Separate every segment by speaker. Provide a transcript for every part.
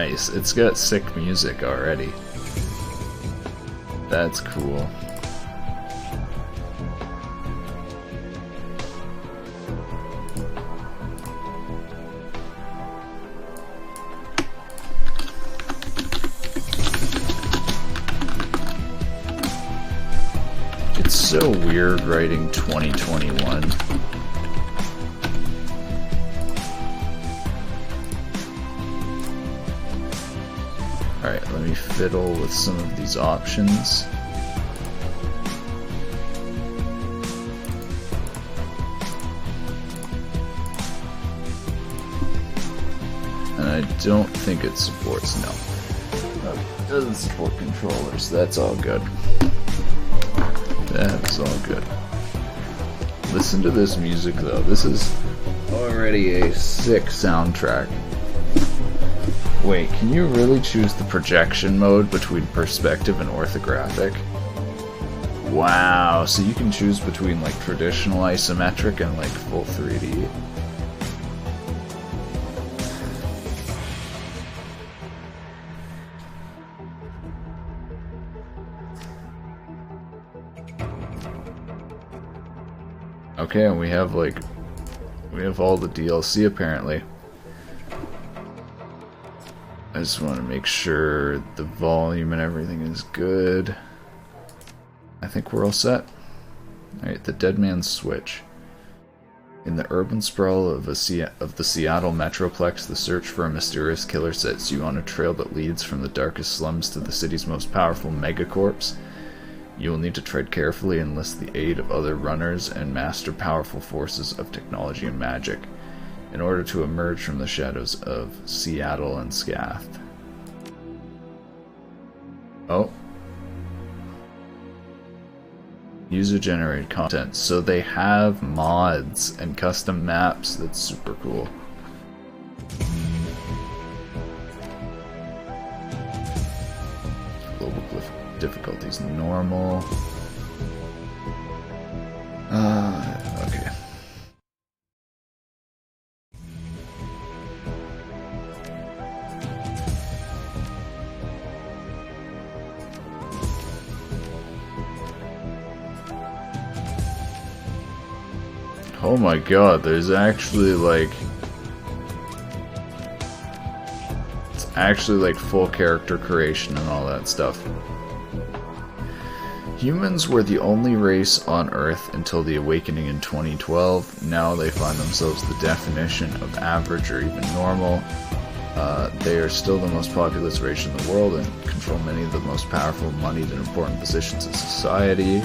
Speaker 1: Nice. It's got sick music already. That's cool. It's so weird writing 2021. Alright, let me fiddle with some of these options. And I don't think it supports, no. It doesn't support controllers, that's all good. That is all good. Listen to this music though, this is already a sick soundtrack. Wait, can you really choose the projection mode between perspective and orthographic? Wow, so you can choose between like traditional isometric and like full 3D. Okay, and we have all the DLC apparently. I just want to make sure the volume and everything is good. I think we're all set. Alright, the Dead Man's Switch. In the urban sprawl of the Seattle Metroplex, the search for a mysterious killer sets you on a trail that leads from the darkest slums to the city's most powerful megacorps. You will need to tread carefully and enlist the aid of other runners and master powerful forces of technology and magic in order to emerge from the shadows of Seattle and Scath. Oh. User-generated content. So they have mods and custom maps. That's super cool. Global difficulties normal. Okay. Oh my god, there's actually like... It's actually like full character creation and all that stuff. Humans were the only race on Earth until the Awakening in 2012. Now they find themselves the definition of average or even normal. They are still the most populous race in the world and control many of the most powerful, moneyed, and important positions in society.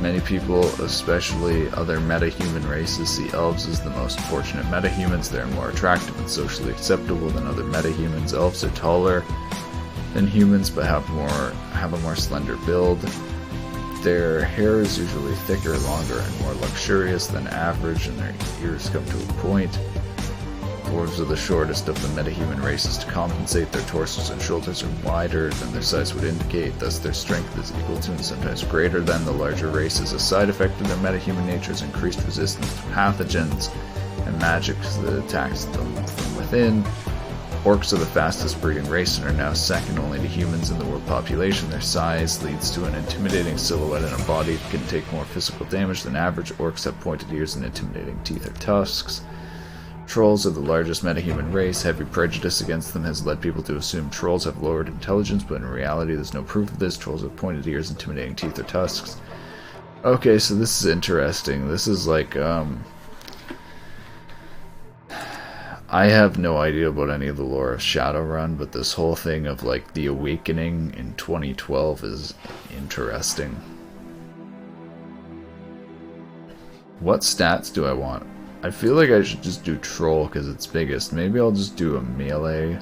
Speaker 1: Many people, especially other metahuman races, see elves as the most fortunate metahumans. They are more attractive and socially acceptable than other metahumans. Elves are taller than humans, but have a more slender build. Their hair is usually thicker, longer, and more luxurious than average, and their ears come to a point. Dwarves are the shortest of the metahuman races. To compensate, their torsos and shoulders are wider than their size would indicate, thus their strength is equal to and sometimes greater than the larger races. A side effect of their metahuman nature is increased resistance to pathogens and magics that attacks them from within. Orcs are the fastest breeding race and are now second only to humans in the world population. Their size leads to an intimidating silhouette and a body that can take more physical damage than average. Orcs have pointed ears and intimidating teeth or tusks. Trolls are the largest metahuman race. Heavy prejudice against them has led people to assume trolls have lowered intelligence, but in reality there's no proof of this. Trolls have pointed ears, intimidating teeth, or tusks. Okay, so this is interesting. This is like, I have no idea about any of the lore of Shadowrun, but this whole thing of like the Awakening in 2012 is interesting. What stats do I want? I feel like I should just do Troll because it's biggest. Maybe I'll just do a melee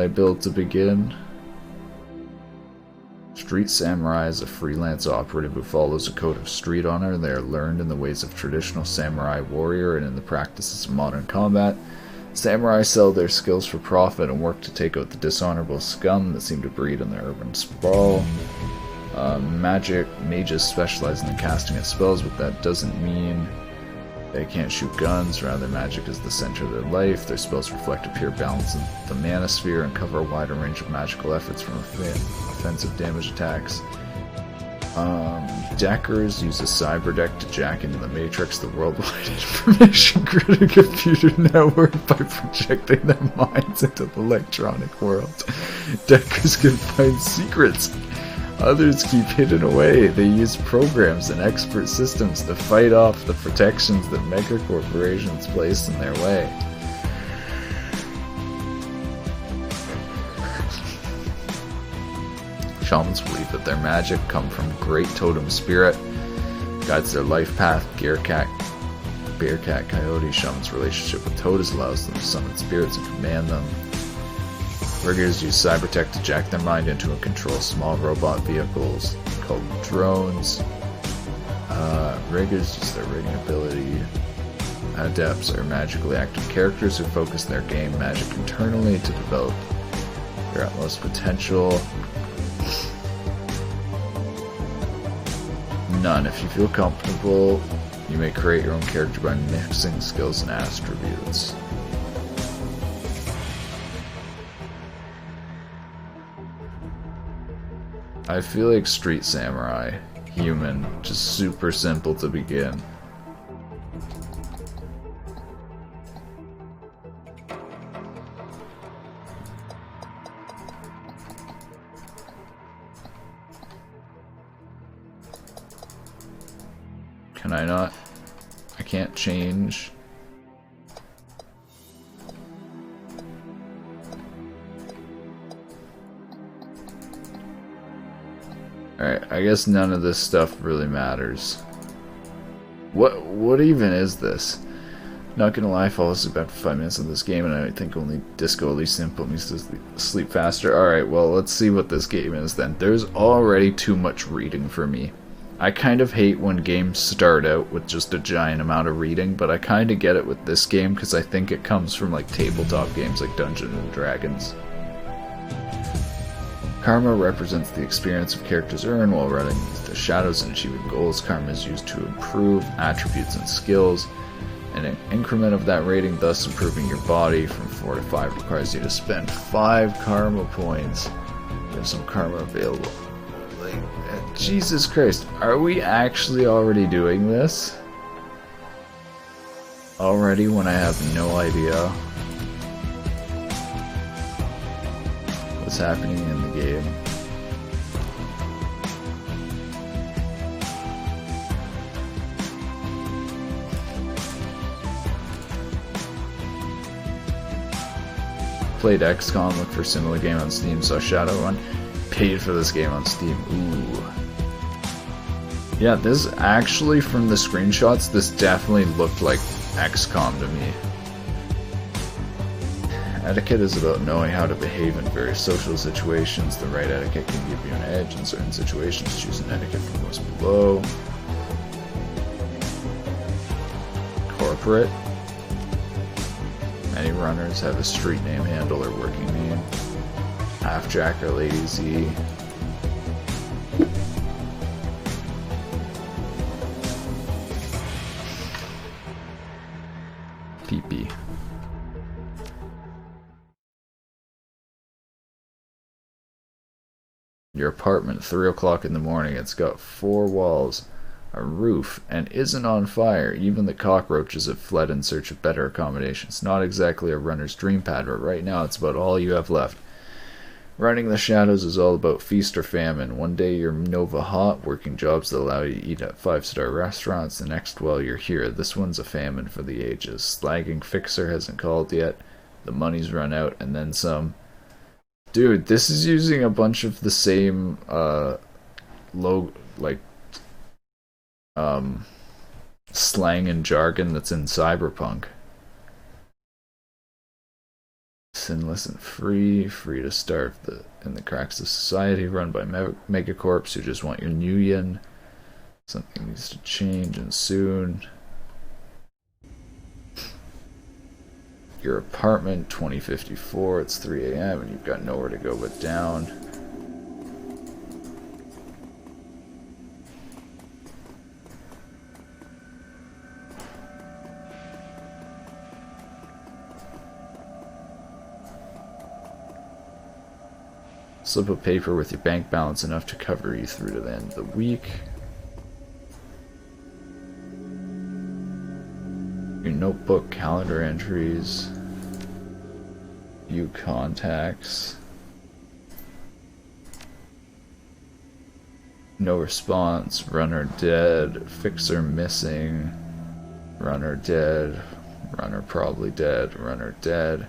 Speaker 1: build to begin. Street Samurai is a freelance operative who follows a code of street honor. They are learned in the ways of traditional samurai warrior and in the practices of modern combat. Samurai sell their skills for profit and work to take out the dishonorable scum that seem to breed in the urban sprawl. Mages specialize in the casting of spells, but that doesn't mean They can't shoot guns, rather magic is the center of their life. Their spells reflect a pure balance in the manosphere and cover a wider range of magical efforts from offensive damage attacks. Deckers use a cyber deck to jack into the Matrix, the worldwide information grid and computer network, by projecting their minds into the electronic world. Deckers can find secrets others keep hidden away. They use programs and expert systems to fight off the protections that megacorporations place in their way. Shamans believe that their magic comes from great totem spirit, guides their life path. Bearcat, Coyote. Shaman's relationship with totems allows them to summon spirits and command them. Riggers use cybertech to jack their mind into and control small robot vehicles called drones. Riggers use their rigging ability. Adepts are magically active characters who focus their game magic internally to develop their utmost potential. None. If you feel comfortable, you may create your own character by mixing skills and attributes. I feel like Street Samurai, human, just super simple to begin. Can I not? I can't change. Alright, I guess none of this stuff really matters. What even is this? Not gonna lie, I fall asleep after 5 minutes of this game, and I think only Disco Elysium put me to sleep faster. Alright, well, let's see what this game is then. There's already too much reading for me. I kind of hate when games start out with just a giant amount of reading, but I kind of get it with this game because I think it comes from like tabletop games like Dungeons and Dragons. Karma represents the experience of characters earn while running the shadows and achieving goals. Karma is used to improve attributes and skills. And an increment of that rating, thus improving your body from 4 to 5, requires you to spend 5 karma points. There's some karma available. Like, Jesus Christ, are we actually already doing this? Already, when I have no idea what's happening in the game? Played XCOM, looked for similar game on Steam, saw Shadowrun, paid for this game on Steam. Ooh. Yeah, this actually, from the screenshots, this definitely looked like XCOM to me. Etiquette is about knowing how to behave in various social situations. The right etiquette can give you an edge in certain situations. Choose an etiquette from what's below. Corporate. Many runners have a street name handle or working name. Half-Jack or Lady Z. PP. Your apartment, 3 o'clock in the morning. It's got 4 walls, a roof, and isn't on fire. Even the cockroaches have fled in search of better accommodations. Not exactly a runner's dream pad, but right now it's about all you have left. Running the shadows is all about feast or famine. One day you're Nova Hot, working jobs that allow you to eat at 5-star restaurants. The next, well, you're here. This one's a famine for the ages. Slagging Fixer hasn't called yet. The money's run out, and then some. Dude, this is using a bunch of the same, slang and jargon that's in Cyberpunk. Sinless and free to starve in the cracks of society, run by megacorps who just want your new yen. Something needs to change, and soon. Your apartment, 2054, it's 3 a.m. and you've got nowhere to go but down. Slip of paper with your bank balance enough to cover you through to the end of the week. Your notebook, calendar entries, view contacts. No response, runner dead, fixer missing, runner dead, runner probably dead, runner dead.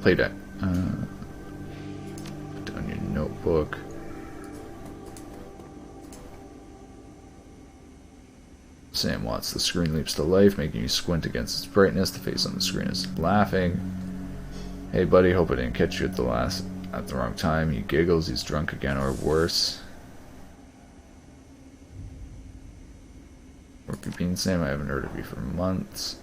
Speaker 1: Play deck. Put down your notebook. Sam Watts, the screen leaps to life, making you squint against its brightness. The face on the screen is laughing. Hey buddy, hope I didn't catch you at the wrong time. He giggles, he's drunk again or worse. Where have you been, Sam? I haven't heard of you for months.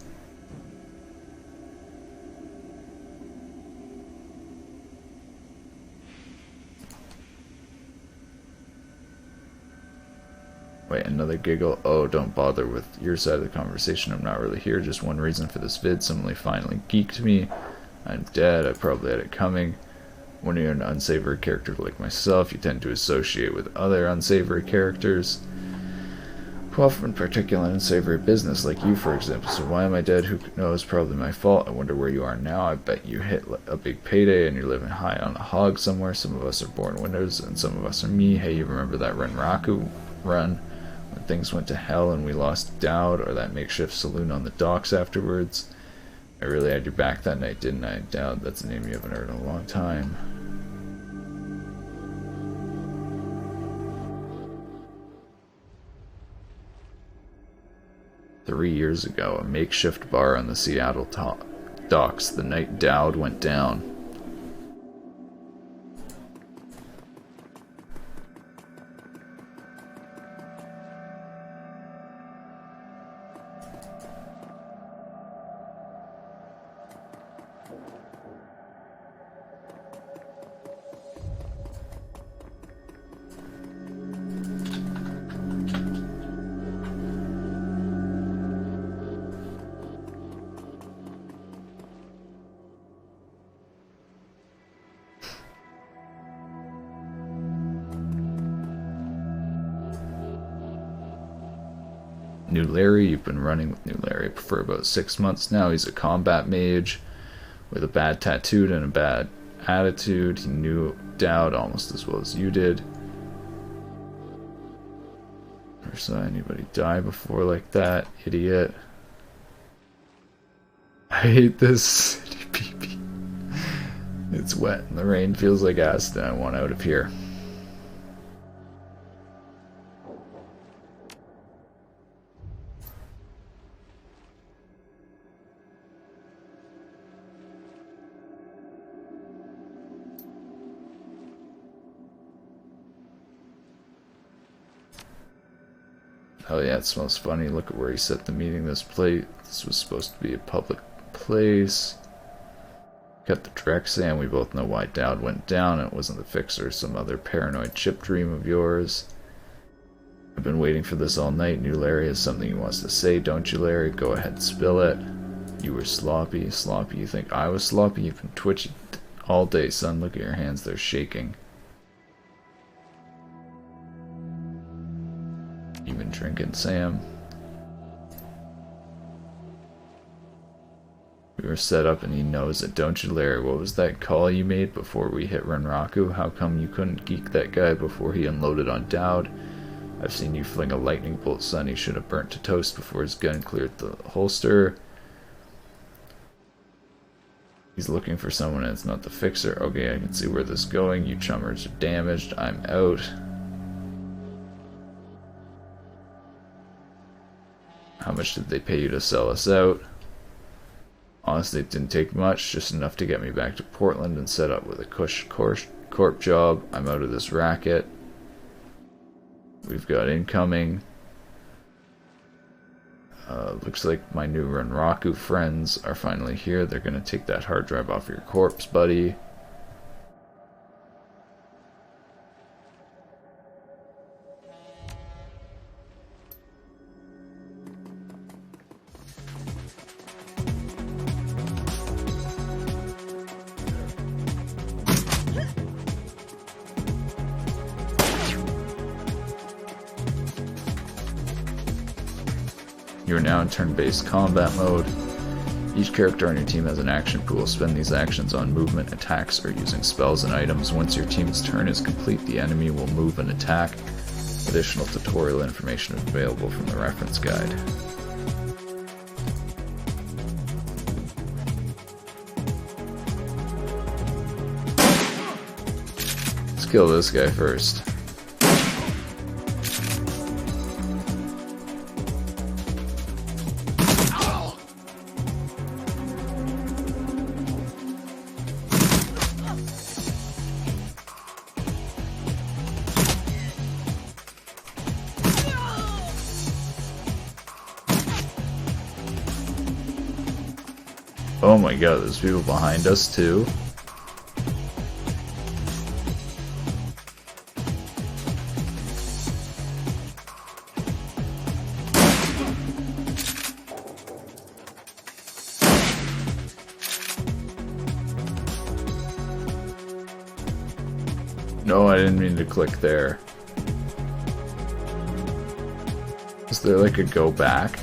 Speaker 1: Wait, another giggle. Oh, don't bother with your side of the conversation. I'm not really here. Just one reason for this vid. Somebody finally geeked me. I'm dead. I probably had it coming. When you're an unsavory character like myself, you tend to associate with other unsavory characters who often partake in unsavory business, like you, for example. So why am I dead? Who knows? Probably my fault. I wonder where you are now. I bet you hit a big payday and you're living high on a hog somewhere. Some of us are born winners and some of us are me. Hey, you remember that Renraku run? When things went to hell and we lost Dowd, or that makeshift saloon on the docks afterwards. I really had your back that night, didn't I? Dowd, that's a name you haven't heard in a long time. "3 years ago, a makeshift bar on the Seattle docks, the night Dowd went down. New Larry, you've been running with New Larry for about 6 months now. He's a combat mage with a bad tattoo and a bad attitude. He knew Dowd almost as well as you did. Never saw anybody die before like that, idiot. I hate this city, PP. It's wet and the rain feels like acid and I want out of here. Oh yeah, it smells funny. Look at where he set the meeting. This was supposed to be a public place. Cut the direct, Sam. We both know why Dowd went down. It wasn't the fixer, some other paranoid chip dream of yours. I've been waiting for this all night. New Larry has something he wants to say, don't you, Larry? Go ahead, spill it. You were sloppy. Sloppy? You think I was sloppy? You've been twitchy all day, son. Look at your hands. They're shaking. You've been drinking, Sam. We were set up and he knows it, don't you, Larry? What was that call you made before we hit Renraku? How come you couldn't geek that guy before he unloaded on Dowd? I've seen you fling a lightning bolt, son. He should have burnt to toast before his gun cleared the holster. He's looking for someone and it's not the fixer. Okay, I can see where this is going. You chummers are damaged. I'm out. How much did they pay you to sell us out? Honestly, it didn't take much, just enough to get me back to Portland and set up with a cush corp job. I'm out of this racket. We've got incoming. Looks like my new Renraku friends are finally here. They're gonna take that hard drive off your corpse, buddy. You are now in turn-based combat mode. Each character on your team has an action pool. Spend these actions on movement, attacks, or using spells and items. Once your team's turn is complete, the enemy will move and attack. Additional tutorial information is available from the reference guide. Let's kill this guy first. Oh my god, there's people behind us too. No, I didn't mean to click there. Is there like a go back?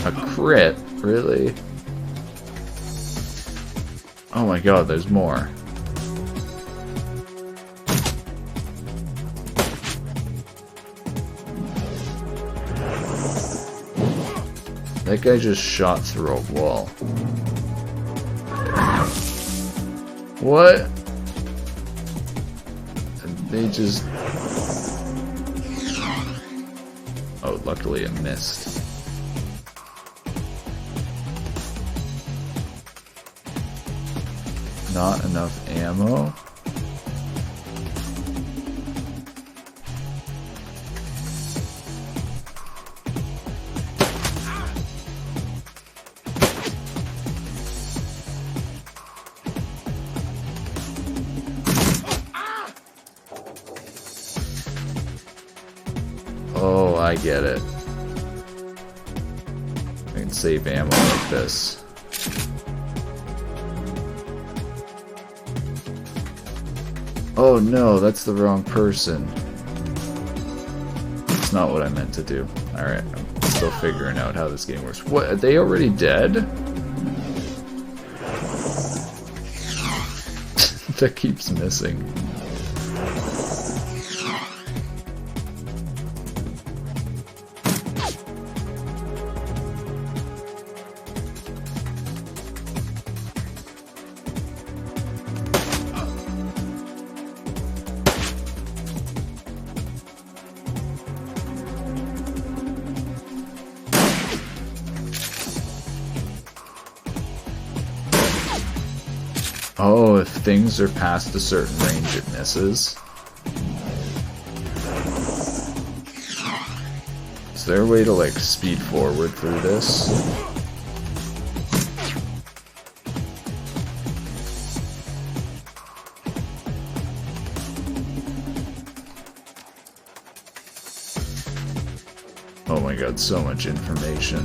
Speaker 1: A crit? Really? Oh my god, there's more. That guy just shot through a wall. What? They just... Oh, luckily it missed. Not enough ammo? Oh, I get it. I can save ammo like this. Oh no, that's the wrong person. It's not what I meant to do. Alright, I'm still figuring out how this game works. What, are they already dead? That keeps missing. Oh, if things are past a certain range, it misses. Is there a way to, like, speed forward through this? Oh my god, so much information.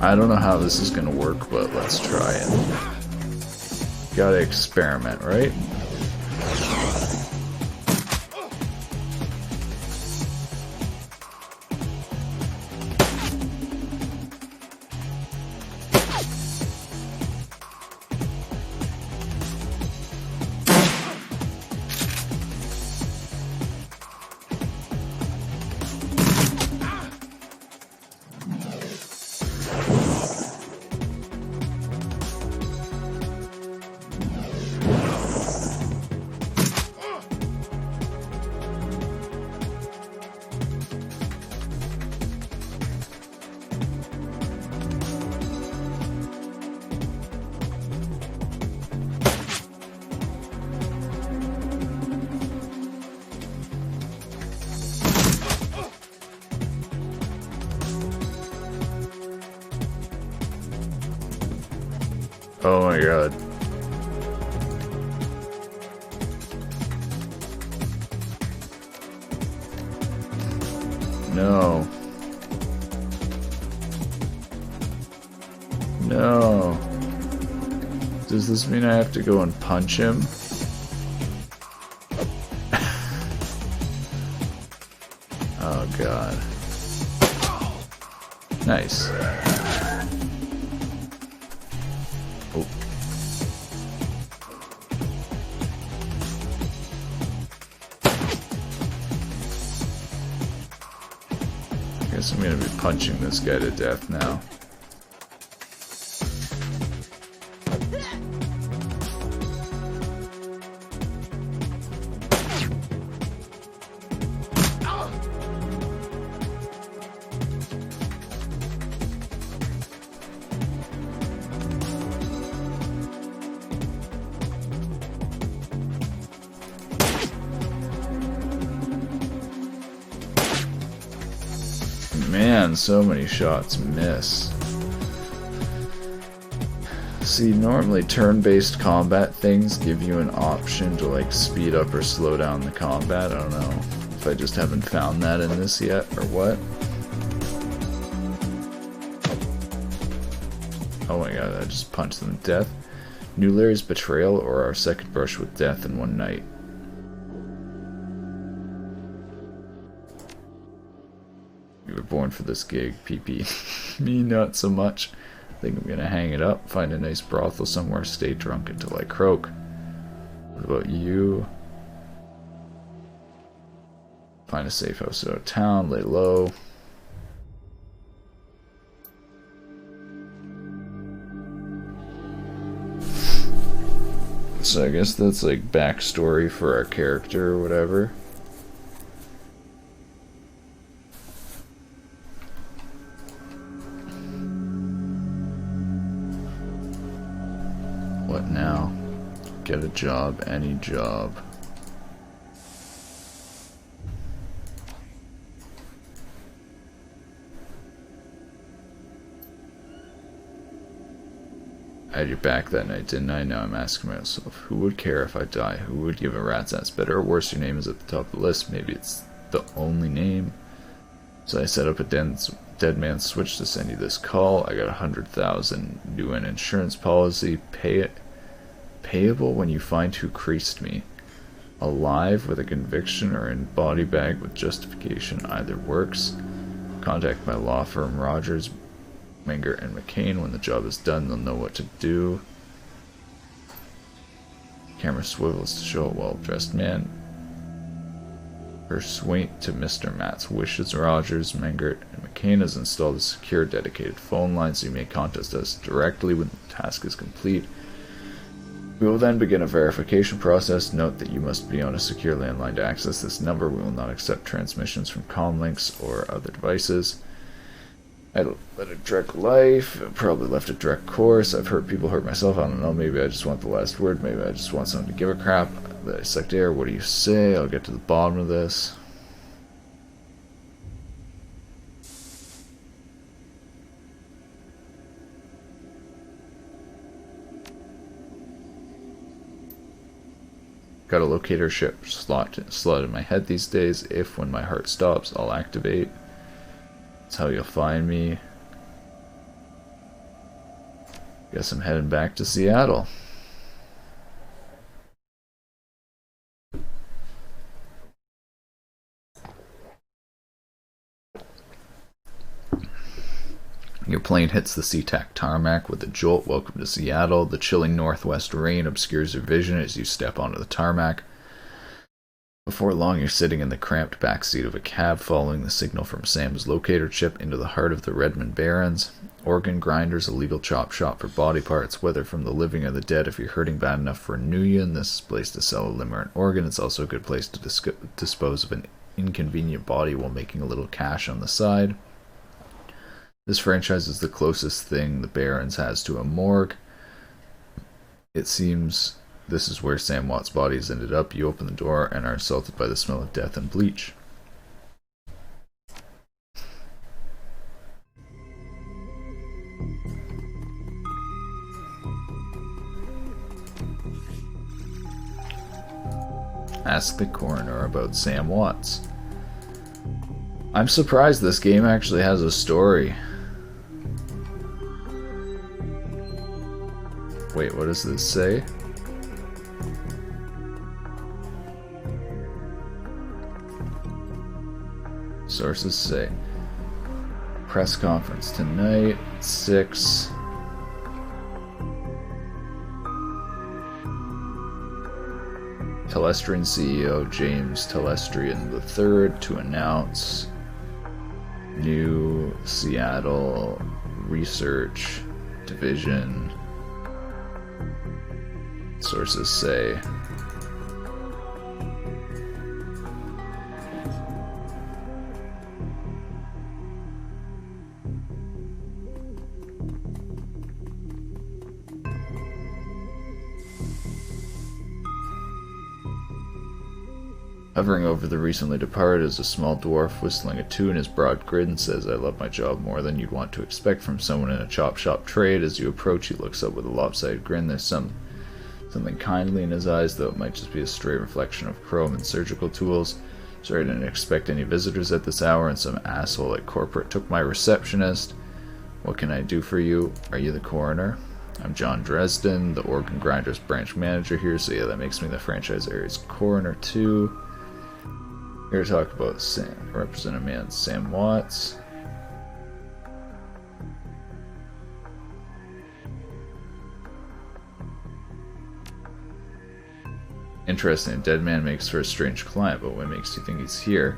Speaker 1: I don't know how this is gonna work, but let's try it. Gotta experiment, right? my god. No. No. Does this mean I have to go and punch him? Oh god. Nice. Oh. I guess I'm gonna be punching this guy to death now. Man, so many shots miss. See, normally turn-based combat things give you an option to like speed up or slow down the combat. I don't know if I just haven't found that in this yet or what. Oh my god, I just punched them to death. New Larry's betrayal or our second brush with death in one night. You were born for this gig, PP. Me, not so much. I think I'm gonna hang it up, find a nice brothel somewhere, stay drunk until I croak. What about you? Find a safe house out of town, lay low. So I guess that's like backstory for our character or whatever. What now? Get a job, any job. I had your back that night, didn't I? Now I'm asking myself, who would care if I die? Who would give a rat's ass? Better or worse, your name is at the top of the list. Maybe it's the only name. So I set up a dead man's switch to send you this call. I got 100,000 due an insurance policy. Payable when you find who creased me. Alive with a conviction or in body bag with justification. Either works. Contact my law firm, Rogers, Menger, and McCain. When the job is done, they'll know what to do. Camera swivels to show a well-dressed man. Persuade to Mr. Matt's wishes. Rogers, Menger, and McCain has installed a secure, dedicated phone line so you may contact us directly when the task is complete. We will then begin a verification process. Note that you must be on a secure landline to access this number. We will not accept transmissions from comlinks or other devices. I led a direct life, probably left a direct course. I've hurt people, hurt myself, I don't know, maybe I just want the last word, maybe I just want someone to give a crap. That I sucked air, what do you say? I'll get to the bottom of this. Got a locator ship slot in my head these days. If when my heart stops, I'll activate. That's how you'll find me. Guess I'm heading back to Seattle. Your plane hits the SeaTac tarmac with a jolt. Welcome to Seattle. The chilling northwest rain obscures your vision as you step onto the tarmac. Before long, you're sitting in the cramped backseat of a cab following the signal from Sam's locator chip into the heart of the Redmond Barrens. Organ grinders, a legal chop shop for body parts, whether from the living or the dead. If you're hurting bad enough for a new union, this is a place to sell a limb or an organ. It's also a good place to dispose of an inconvenient body while making a little cash on the side. This franchise is the closest thing the Barrens has to a morgue. It seems this is where Sam Watt's body has ended up. You open the door and are assaulted by the smell of death and bleach. Ask the coroner about Sam Watts. I'm surprised this game actually has a story. Wait, what does this say? Sources say press conference tonight at 6. Telestrian CEO James Telestrian III to announce new Seattle Research Division. Sources say hovering over the recently departed is a small dwarf whistling a tune. His broad grin says, "I love my job more than you'd want to expect from someone in a chop shop trade." As you approach, he looks up with a lopsided grin. There's something kindly in his eyes, though it might just be a stray reflection of chrome and surgical tools. "Sorry, I didn't expect any visitors at this hour, and some asshole at corporate took my receptionist. What can I do for you? Are you the coroner?" "I'm John Dresden, the Organ Grinders branch manager here, so yeah, that makes me the franchise area's coroner too. Here to talk about Representative Man Sam Watts." "Interesting. A dead man makes for a strange client, but what makes you think he's here?"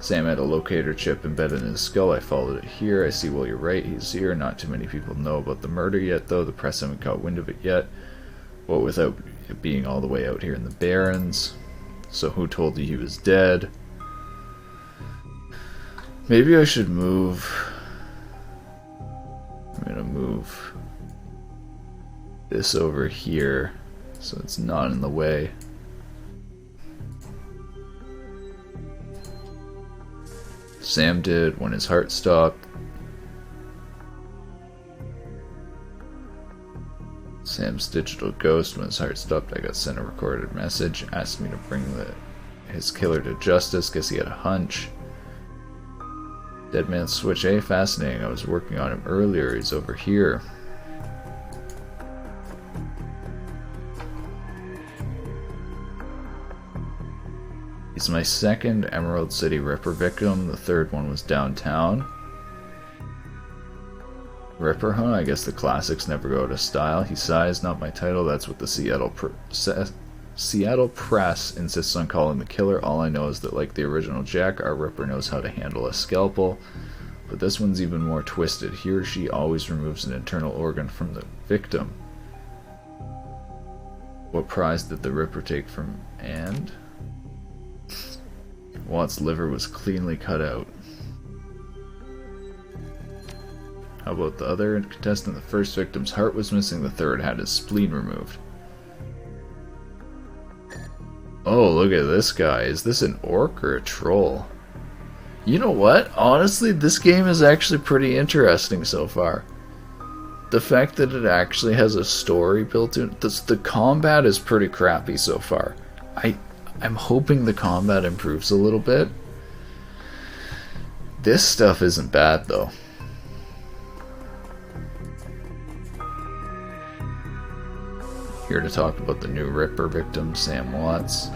Speaker 1: "Sam had a locator chip embedded in his skull. I followed it here. I see, well, you're right. He's here. Not too many people know about the murder yet, though. The press haven't caught wind of it yet. What without it being all the way out here in the Barrens. So who told you he was dead?" Maybe I should move. I'm gonna move this over here so it's not in the way. Sam did when his heart stopped. Sam's digital ghost. When his heart stopped, I got sent a recorded message. Asked me to bring his killer to justice. Guess he had a hunch. Dead man's switch. Fascinating. I was working on him earlier. He's over here. He's my second Emerald City Ripper victim. The third one was downtown. Ripper, huh? I guess the classics never go out of style. He sighs. Not my title. That's what the Seattle Press insists on calling the killer. All I know is that, like the original Jack, our Ripper knows how to handle a scalpel. But this one's even more twisted. He or she always removes an internal organ from the victim. What prize did the Ripper take from And? Watt's liver was cleanly cut out. How about the other contestant? The first victim's heart was missing. The third had his spleen removed. Oh, look at this guy. Is this an orc or a troll? You know what? Honestly, this game is actually pretty interesting so far. The fact that it actually has a story built in. The combat is pretty crappy so far. I'm hoping the combat improves a little bit. This stuff isn't bad though. Here to talk about the new Ripper victim, Sam Watts.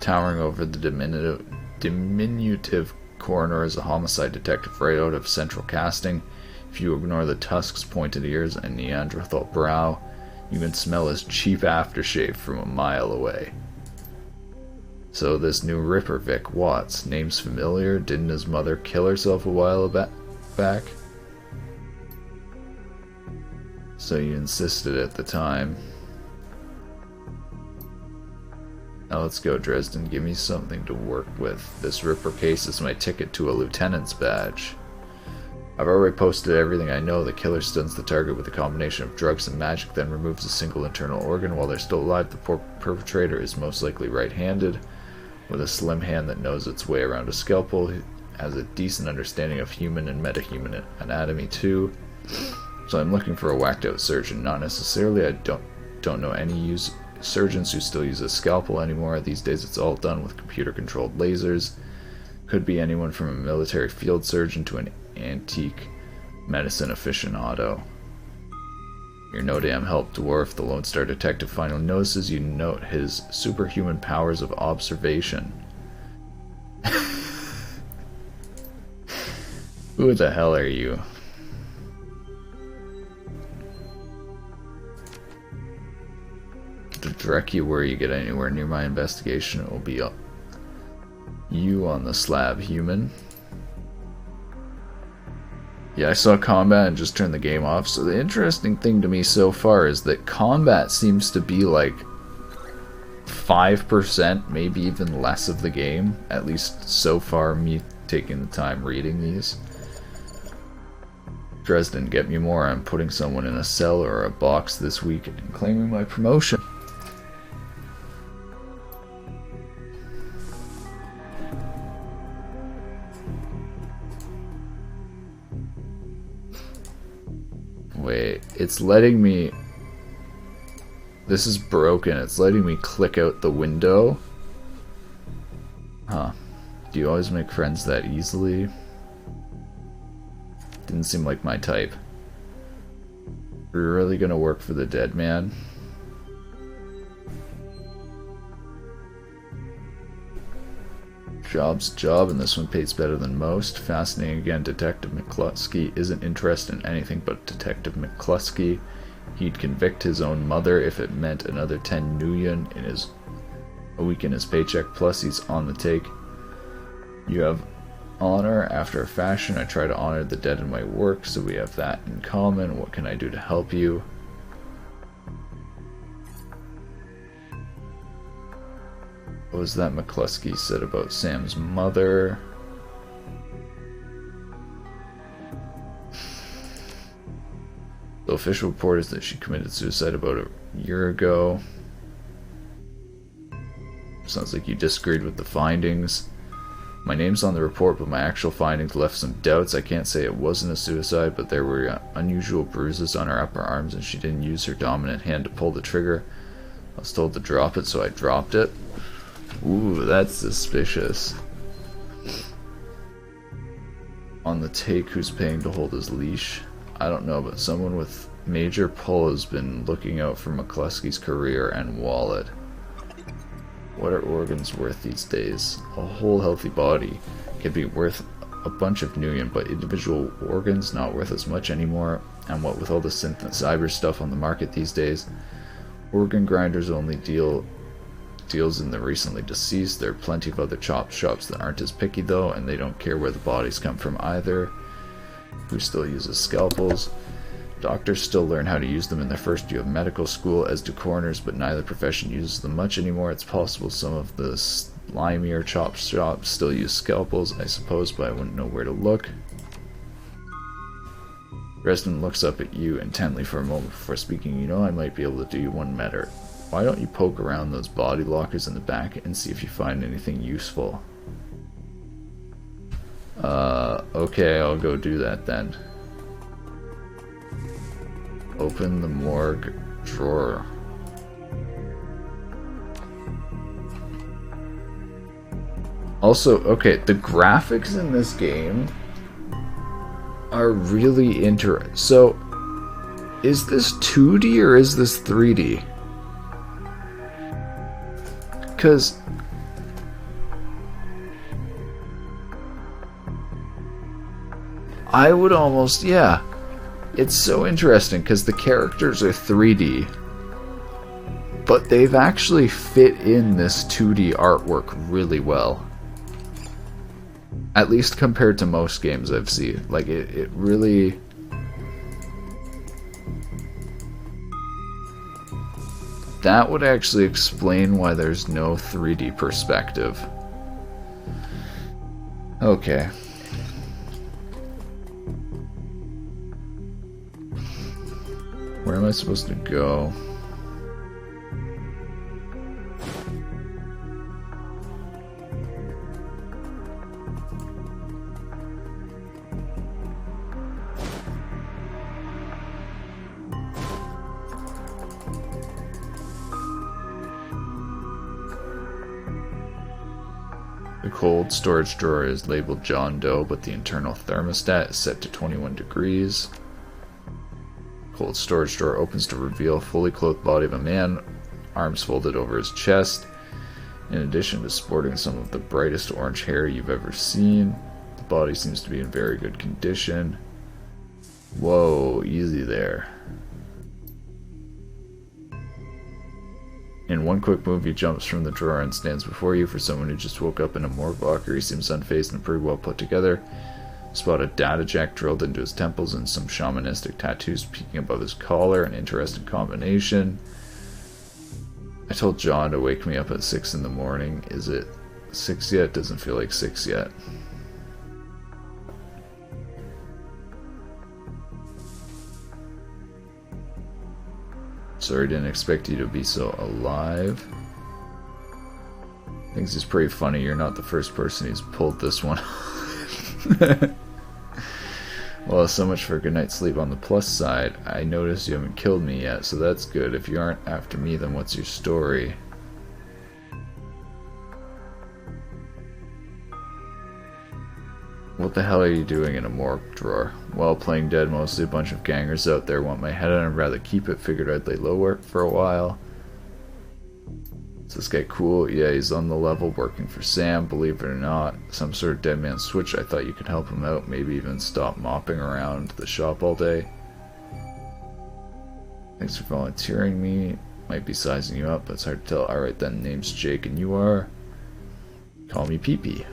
Speaker 1: Towering over the diminutive coroner is a homicide detective right out of Central Casting. If you ignore the tusks, pointed ears, and Neanderthal brow, you can smell his cheap aftershave from a mile away. So this new Ripper Vic Watts, name's familiar. Didn't his mother kill herself a while back? So you insisted at the time. Now let's go, Dresden. Give me something to work with. This Ripper case is my ticket to a lieutenant's badge. I've already posted everything I know. The killer stuns the target with a combination of drugs and magic, then removes a single internal organ. While they're still alive, the perpetrator is most likely right-handed, with a slim hand that knows its way around a scalpel. He has a decent understanding of human and metahuman anatomy too. So I'm looking for a whacked out surgeon. Not necessarily. I don't know any surgeons who still use a scalpel anymore. These days it's all done with computer controlled lasers. Could be anyone from a military field surgeon to an antique medicine aficionado. You're no damn help, dwarf. The Lone Star detective finally notices you. Note his superhuman powers of observation. Who the hell are you? To direct you where you get anywhere near my investigation, it will be you on the slab, human. Yeah, I saw combat and just turned the game off. So the interesting thing to me so far is that combat seems to be like 5%, maybe even less of the game. At least so far, me taking the time reading these. Dresden, get me more. I'm putting someone in a cell or a box this week and claiming my promotion. Wait, it's letting me... This is broken. It's letting me click out the window. Huh. Do you always make friends that easily? Didn't seem like my type. We're really gonna work for the dead man? Job's job, and this one pays better than most. Fascinating again, Detective McCluskey isn't interested in anything but Detective McCluskey. He'd convict his own mother if it meant another 10 million in a week in his paycheck, plus he's on the take. You have honor after a fashion. I try to honor the dead in my work, so we have that in common. What can I do to help you? What was that McCluskey said about Sam's mother? The official report is that she committed suicide about a year ago. Sounds like you disagreed with the findings. My name's on the report, but my actual findings left some doubts. I can't say it wasn't a suicide, but there were unusual bruises on her upper arms, and she didn't use her dominant hand to pull the trigger. I was told to drop it, so I dropped it. Ooh, that's suspicious. On the take, who's paying to hold his leash? I don't know, but someone with major pull has been looking out for McCluskey's career and wallet. What are organs worth these days? A whole healthy body could be worth a bunch of million, but individual organs not worth as much anymore. And what with all the synth and cyber stuff on the market these days, organ grinders only deals in the recently deceased. There are plenty of other chop shops that aren't as picky though, and they don't care where the bodies come from either. Who still uses scalpels? Doctors still learn how to use them in their first year of medical school, as do coroners, but neither profession uses them much anymore. It's possible some of the slimier chop shops still use scalpels, I suppose, but I wouldn't know where to look. Dresden looks up at you intently for a moment before speaking. You know, I might be able to do you one better. Why don't you poke around those body lockers in the back and see if you find anything useful? Okay, I'll go do that then. Open the morgue drawer. Also, okay, the graphics in this game are really interesting. So, is this 2D or is this 3D? Because I would almost, yeah. It's so interesting because the characters are 3D, but they've actually fit in this 2D artwork really well. At least compared to most games I've seen. Like, it really... That would actually explain why there's no 3D perspective. Okay. Where am I supposed to go? The cold storage drawer is labeled John Doe, but the internal thermostat is set to 21 degrees. Cold storage drawer opens to reveal a fully clothed body of a man, arms folded over his chest. In addition to sporting some of the brightest orange hair you've ever seen, the body seems to be in very good condition. Whoa, easy there. In one quick move, he jumps from the drawer and stands before you. For someone who just woke up in a morgue locker, he seems unfazed and pretty well put together. Spot a data jack drilled into his temples and some shamanistic tattoos peeking above his collar. An interesting combination. I told John to wake me up at 6 in the morning. Is it 6 yet? Doesn't feel like 6 yet. Sorry, didn't expect you to be so alive. Thinks it's pretty funny. You're not the first person who's pulled this one. Well, so much for a good night's sleep. On the plus side, I noticed you haven't killed me yet, so that's good. If you aren't after me, then what's your story? What the hell are you doing in a morgue drawer? Well, playing dead, mostly a bunch of gangers out there want my head and I'd rather keep it. Figured I'd lay low for a while. Is this guy cool? Yeah, he's on the level working for Sam, believe it or not. Some sort of dead man switch. I thought you could help him out, maybe even stop mopping around the shop all day. Thanks for volunteering me. Might be sizing you up, but it's hard to tell. Alright then, name's Jake and you are? Call me Pee-Pee.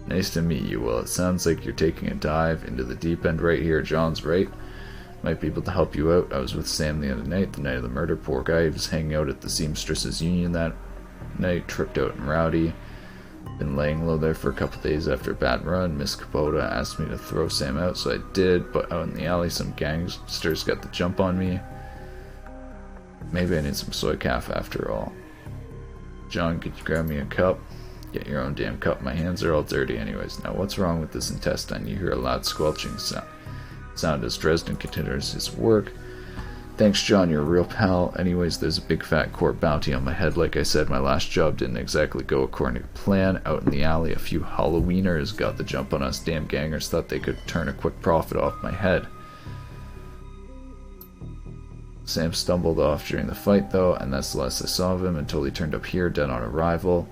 Speaker 1: Nice to meet you. Well, it sounds like you're taking a dive into the deep end right here. John's right. Might be able to help you out. I was with Sam the other night, the night of the murder. Poor guy. He was hanging out at the Seamstresses Union that night. Tripped out and rowdy. Been laying low there for a couple days after a bad run. Miss Kubota asked me to throw Sam out, so I did. But out in the alley, some gangsters got the jump on me. Maybe I need some soy calf after all. John, could you grab me a cup? Get your own damn cup. My hands are all dirty anyways. Now, what's wrong with this intestine? You hear a loud squelching sound as Dresden continues his work. Thanks, John. You're a real pal. Anyways, there's a big fat court bounty on my head. Like I said, my last job didn't exactly go according to plan. Out in the alley, a few Halloweeners got the jump on us. Damn gangers thought they could turn a quick profit off my head. Sam stumbled off during the fight, though, and that's the last I saw of him until he turned up here, dead on arrival.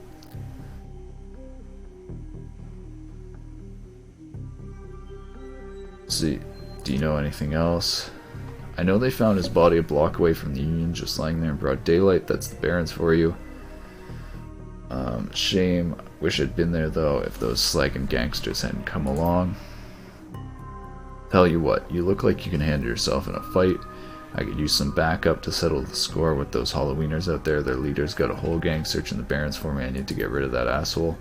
Speaker 1: See, do you know anything else? I know they found his body a block away from the Union, just lying there in broad daylight. That's the Barrens for you. Shame. Wish I'd been there, though, if those slagging gangsters hadn't come along. Tell you what, you look like you can handle yourself in a fight. I could use some backup to settle the score with those Halloweeners out there. Their leader's got a whole gang searching the Barrens for me. I need to get rid of that asshole.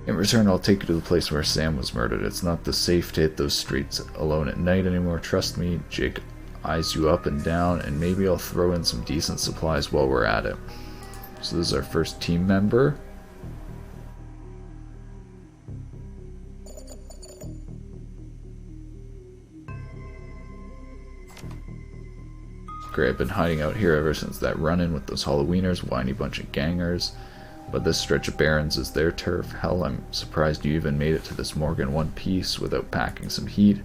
Speaker 1: In return, I'll take you to the place where Sam was murdered. It's not the safe to hit those streets alone at night anymore. Trust me. Jake eyes you up and down, and maybe I'll throw in some decent supplies while we're at it. So this is our first team member. Great, I've been hiding out here ever since that run-in with those Halloweeners, whiny bunch of gangers. But this stretch of Barrens is their turf. Hell, I'm surprised you even made it to this morgue in one piece without packing some heat.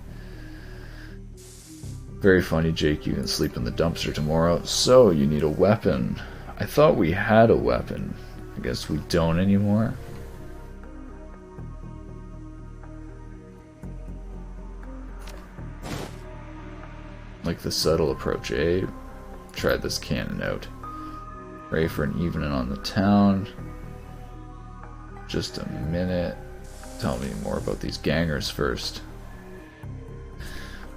Speaker 1: Very funny, Jake. You can sleep in the dumpster tomorrow. So, you need a weapon. I thought we had a weapon. I guess we don't anymore. Like the subtle approach, eh? Tried this cannon out. Ready for an evening on the town. Just a minute. Tell me more about these gangers first.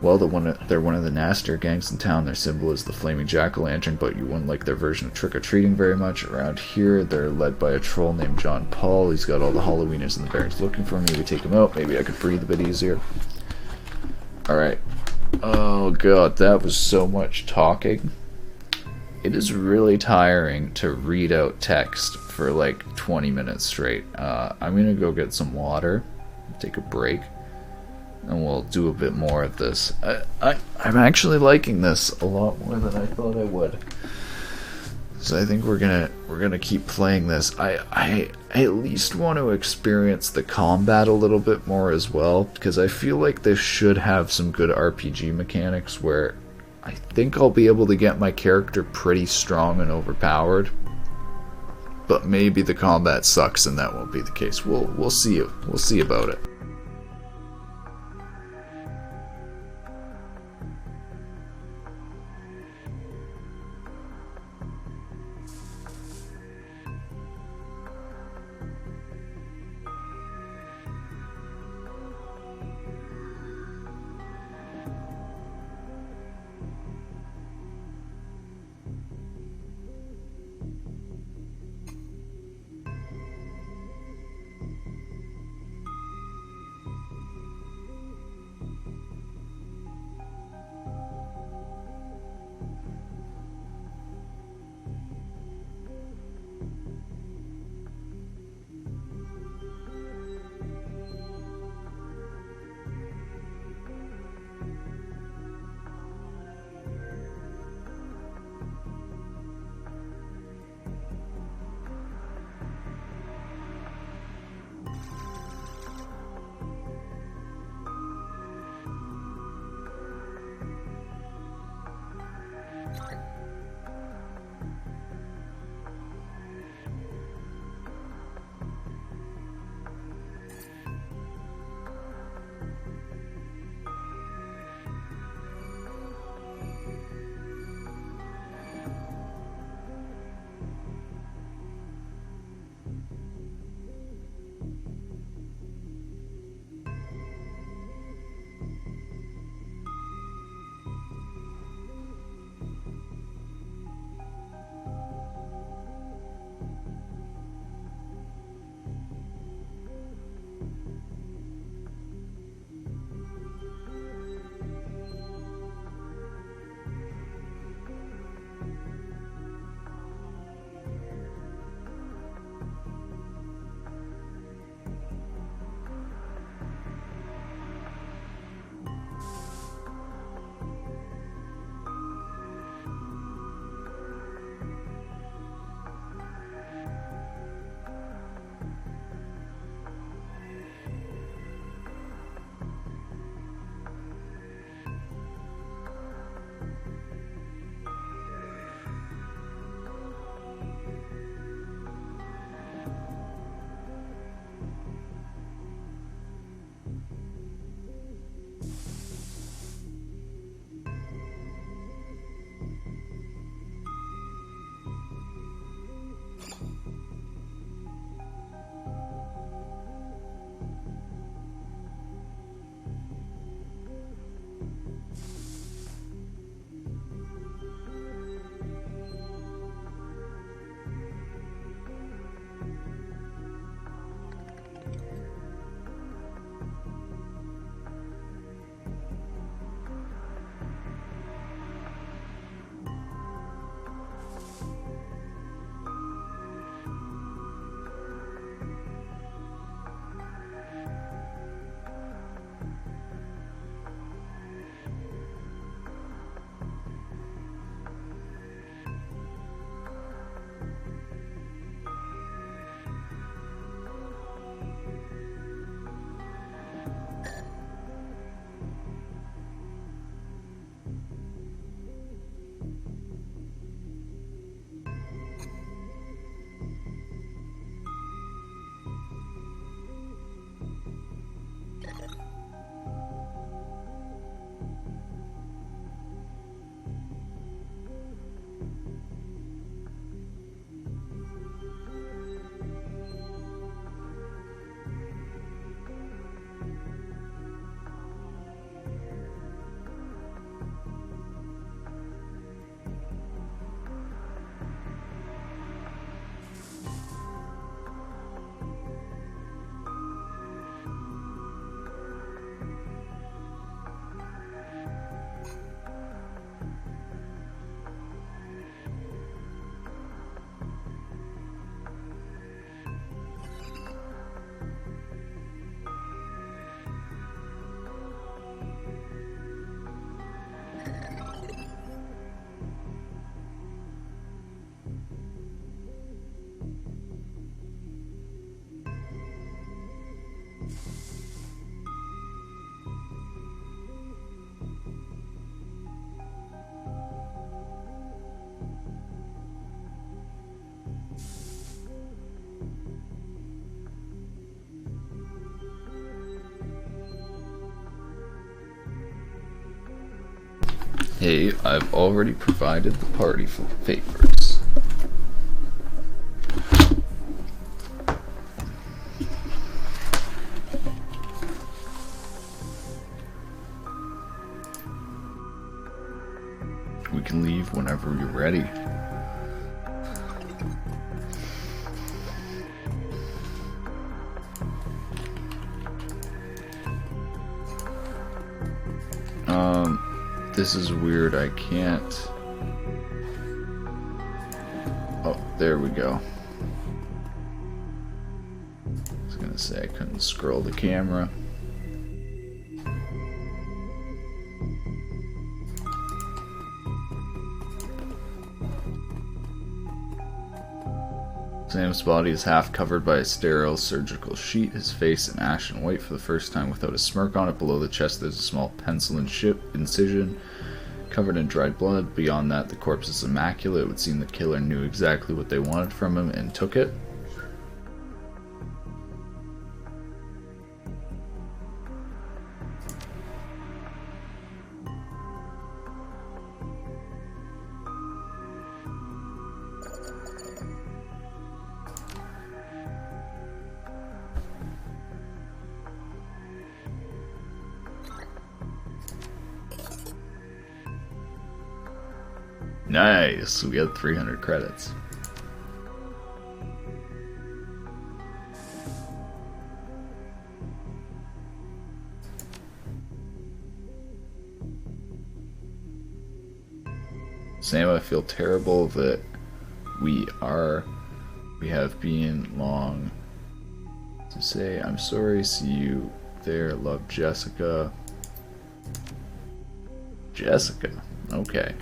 Speaker 1: Well, they're one of the nastier gangs in town. Their symbol is the flaming jack-o'-lantern, but you wouldn't like their version of trick-or-treating very much. Around here, they're led by a troll named John Paul. He's got all the Halloweeners in the Barrens looking for him. Maybe take him out. Maybe I could breathe a bit easier. Alright. Oh god, that was so much talking. It is really tiring to read out text for like 20 minutes straight. I'm gonna go get some water, take a break, and we'll do a bit more of this. I'm actually liking this a lot more than I thought I would. So I think we're gonna keep playing this. I at least want to experience the combat a little bit more as well, because I feel like this should have some good RPG mechanics where I think I'll be able to get my character pretty strong and overpowered. But maybe the combat sucks and that won't be the case. We'll see. We'll see about it. Hey, I've already provided the party favors. We can leave whenever you're ready. This is weird, I can't... Oh, there we go. I was gonna say I couldn't scroll the camera. Sam's body is half covered by a sterile surgical sheet, his face an ashen white for the first time without a smirk on it. Below the chest there's a small pencil and incision covered in dried blood. Beyond that, the corpse is immaculate. It would seem the killer knew exactly what they wanted from him and took it. Nice, we got 300 credits. Sam, I feel terrible that we have been long to say I'm sorry, see you there, love Jessica. Jessica, okay.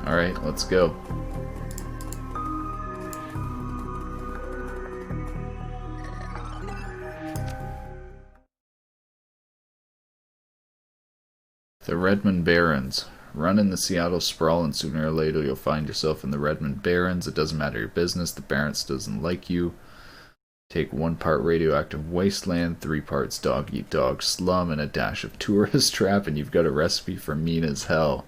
Speaker 1: Alright, let's go. The Redmond Barrens. Run in the Seattle sprawl and sooner or later you'll find yourself in the Redmond Barrens. It doesn't matter your business, the Barrens doesn't like you. Take 1 part radioactive wasteland, 3 parts dog-eat-dog slum, and a dash of tourist trap, and you've got a recipe for mean as hell.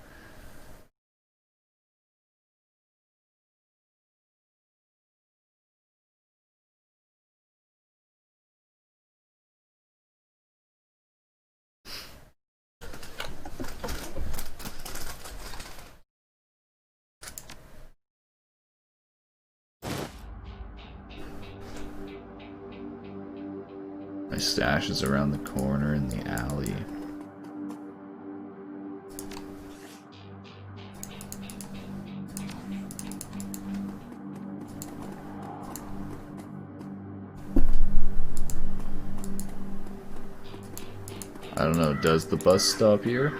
Speaker 1: My stash is around the corner in the alley. I don't know, does the bus stop here?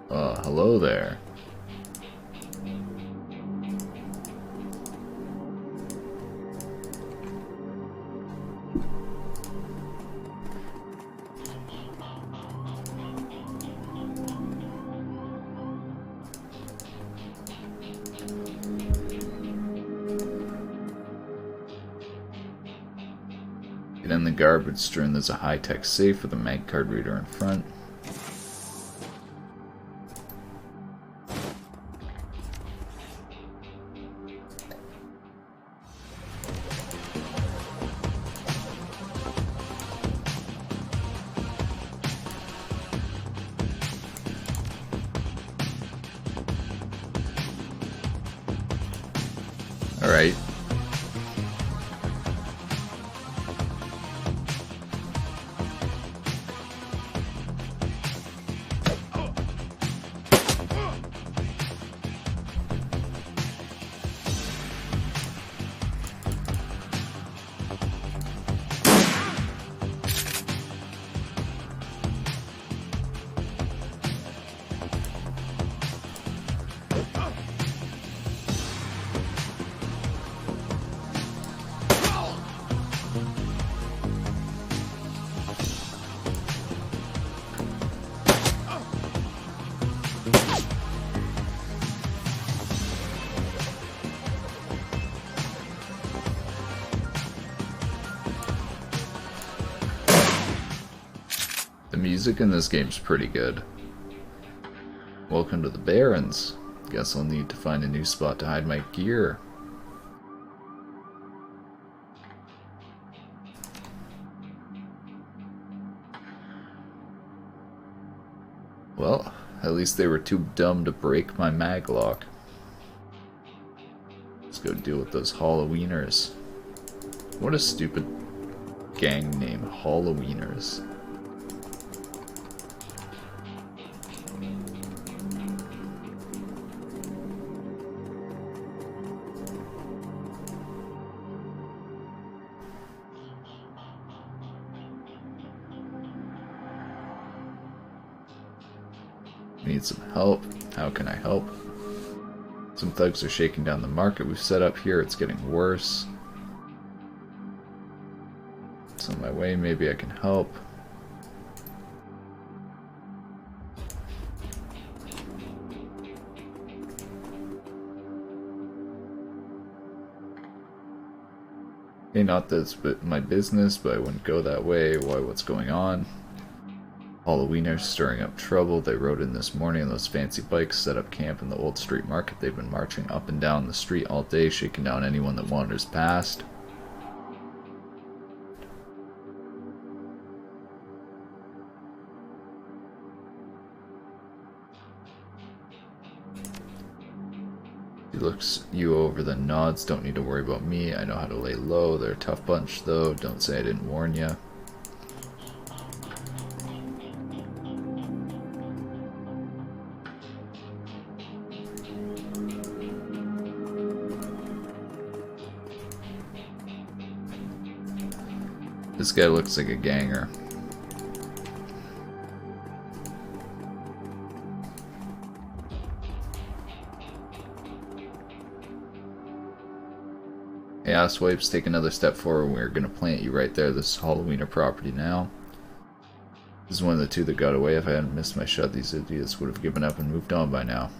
Speaker 1: Hello there. Get in the garbage strewn. There's a high-tech safe with a mag card reader in front. Alright. music in this game's pretty good. Welcome to the Barrens. Guess I'll need to find a new spot to hide my gear. Well, at least they were too dumb to break my maglock. Let's go deal with those Halloweeners. What a stupid gang name, Halloweeners. Need some help. How can I help? Some thugs are shaking down the market we've set up here. It's getting worse. It's on my way. Maybe I can help. Hey, not that it's my business, but I wouldn't go that way. Why? What's going on? Halloweeners stirring up trouble. They rode in this morning on those fancy bikes, set up camp in the old street market. They've been marching up and down the street all day, shaking down anyone that wanders past. He looks you over, then nods. Don't need to worry about me. I know how to lay low. They're a tough bunch, though. Don't say I didn't warn ya. This guy looks like a ganger. Hey, asswipes, take another step forward. We're gonna plant you right there. This is Halloweener property now. This is one of the two that got away. If I hadn't missed my shot, these idiots would have given up and moved on by now.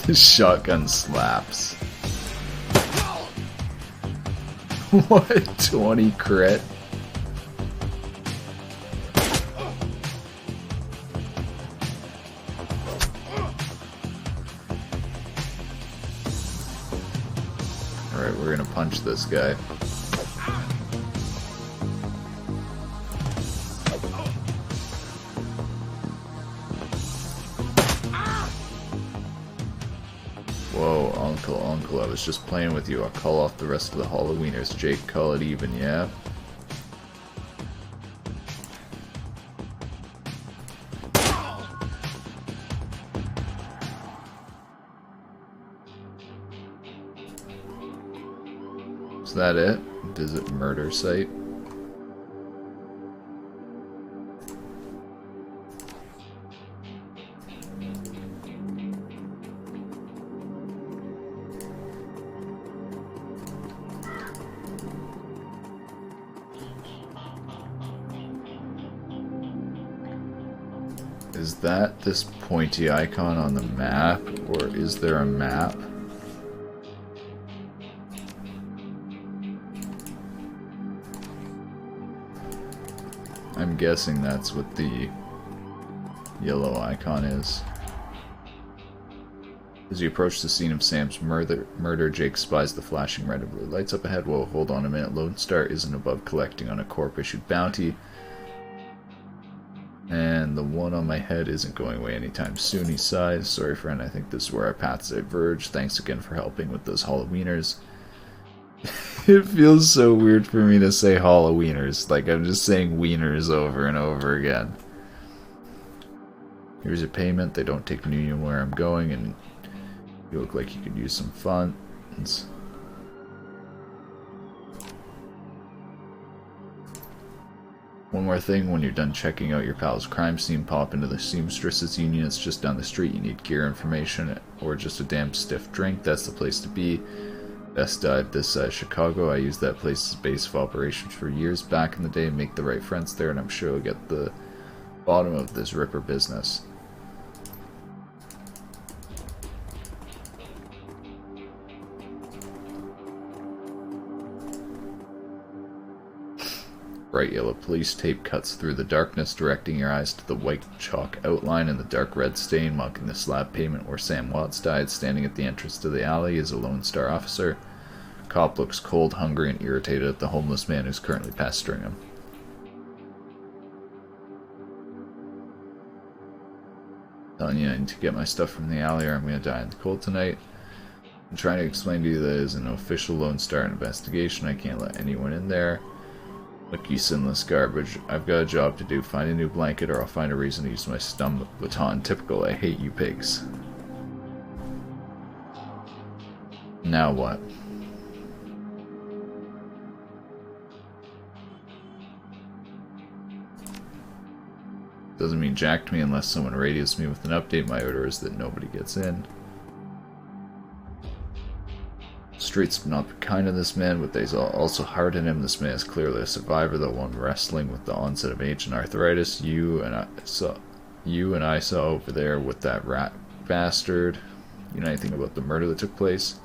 Speaker 1: This shotgun slaps. What? 20 crit? Alright, we're gonna punch this guy. Whoa, Uncle, I was just playing with you. I'll call off the rest of the Halloweeners. Jake, call it even, yeah? Is that it? Visit murder site. Is that this pointy icon on the map, or is there a map? I'm guessing that's what the yellow icon is. As you approach the scene of Sam's murder, Jake spies the flashing red and blue lights up ahead. Whoa, hold on a minute. Lone Star isn't above collecting on a corp-issued bounty. And the one on my head isn't going away anytime soon, he sighs. Sorry, friend, I think this is where our paths diverge. Thanks again for helping with those Halloweeners. It feels so weird for me to say Halloweeners. Like I'm just saying wieners over and over again. Here's your payment. They don't take Union where I'm going, and you look like you could use some funds. One more thing, when you're done checking out your pal's crime scene, pop into the Seamstresses Union. It's just down the street. You need gear information or just a damn stiff drink, that's the place to be. Best dive this side of Chicago. I used that place as base of operations for years back in the day. Make the right friends there, and I'm sure you'll get the bottom of this ripper business. Bright yellow police tape cuts through the darkness, directing your eyes to the white chalk outline and the dark red stain marking the slab pavement where Sam Watts died. Standing at the entrance to the alley is a Lone Star officer. Cop looks cold, hungry, and irritated at the homeless man who's currently pestering him. Telling you I need to get my stuff from the alley or I'm going to die in the cold tonight. I'm trying to explain to you that it is an official Lone Star investigation. I can't let anyone in there. Look, you sinless garbage. I've got a job to do. Find a new blanket or I'll find a reason to use my stun baton. Typical, I hate you pigs. Now what? Doesn't mean jack to me unless someone radios me with an update. My order is that nobody gets in. Streets not be kind to this man, but there's also heart in him. This man is clearly a survivor, though one wrestling with the onset of age and arthritis. You and I saw over there with that rat bastard. You know anything about the murder that took place?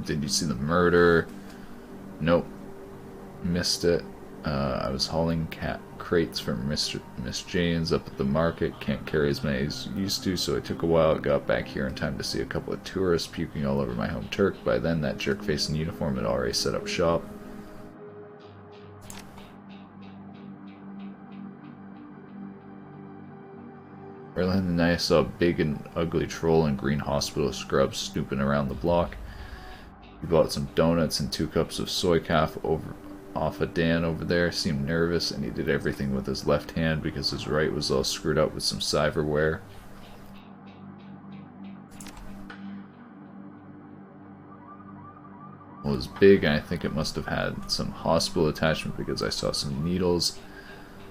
Speaker 1: Did you see the murder? Nope. Missed it. I was hauling crates from Miss Jane's up at the market. Can't carry as many as used to, so it took a while. Got back here in time to see a couple of tourists puking all over my home turf. By then, that jerk-face in uniform had already set up shop. Earlier in the night, I saw a big and ugly troll in green hospital scrubs snooping around the block. He bought some donuts and 2 cups of soy calf off a Dan over there. Seemed nervous, and he did everything with his left hand because his right was all screwed up with some cyberware. It was big, and I think it must have had some hospital attachment because I saw some needles.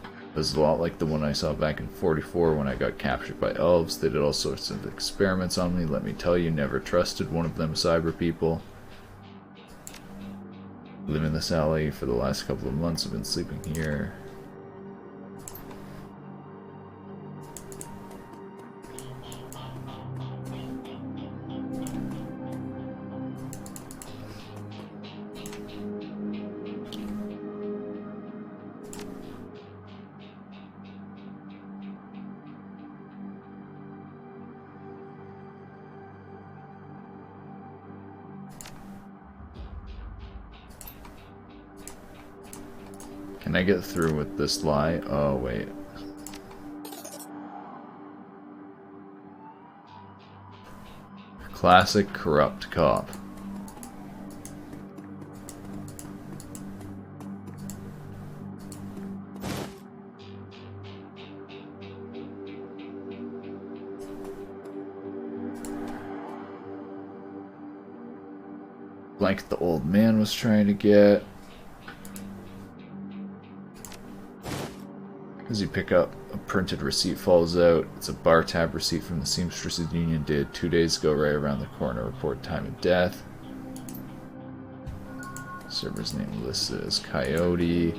Speaker 1: It was a lot like the one I saw back in 44 when I got captured by elves. They did all sorts of experiments on me. Let me tell you, never trusted one of them cyber people. Live in this alley for the last couple of months. I've been sleeping here. Can I get through with this lie? Oh, wait. Classic corrupt cop. Blanket the old man was trying to get. As you pick up, a printed receipt falls out. It's a bar tab receipt from the Seamstresses Union dated 2 days ago, right around the corner. Report time of death. Server's name listed as Coyote.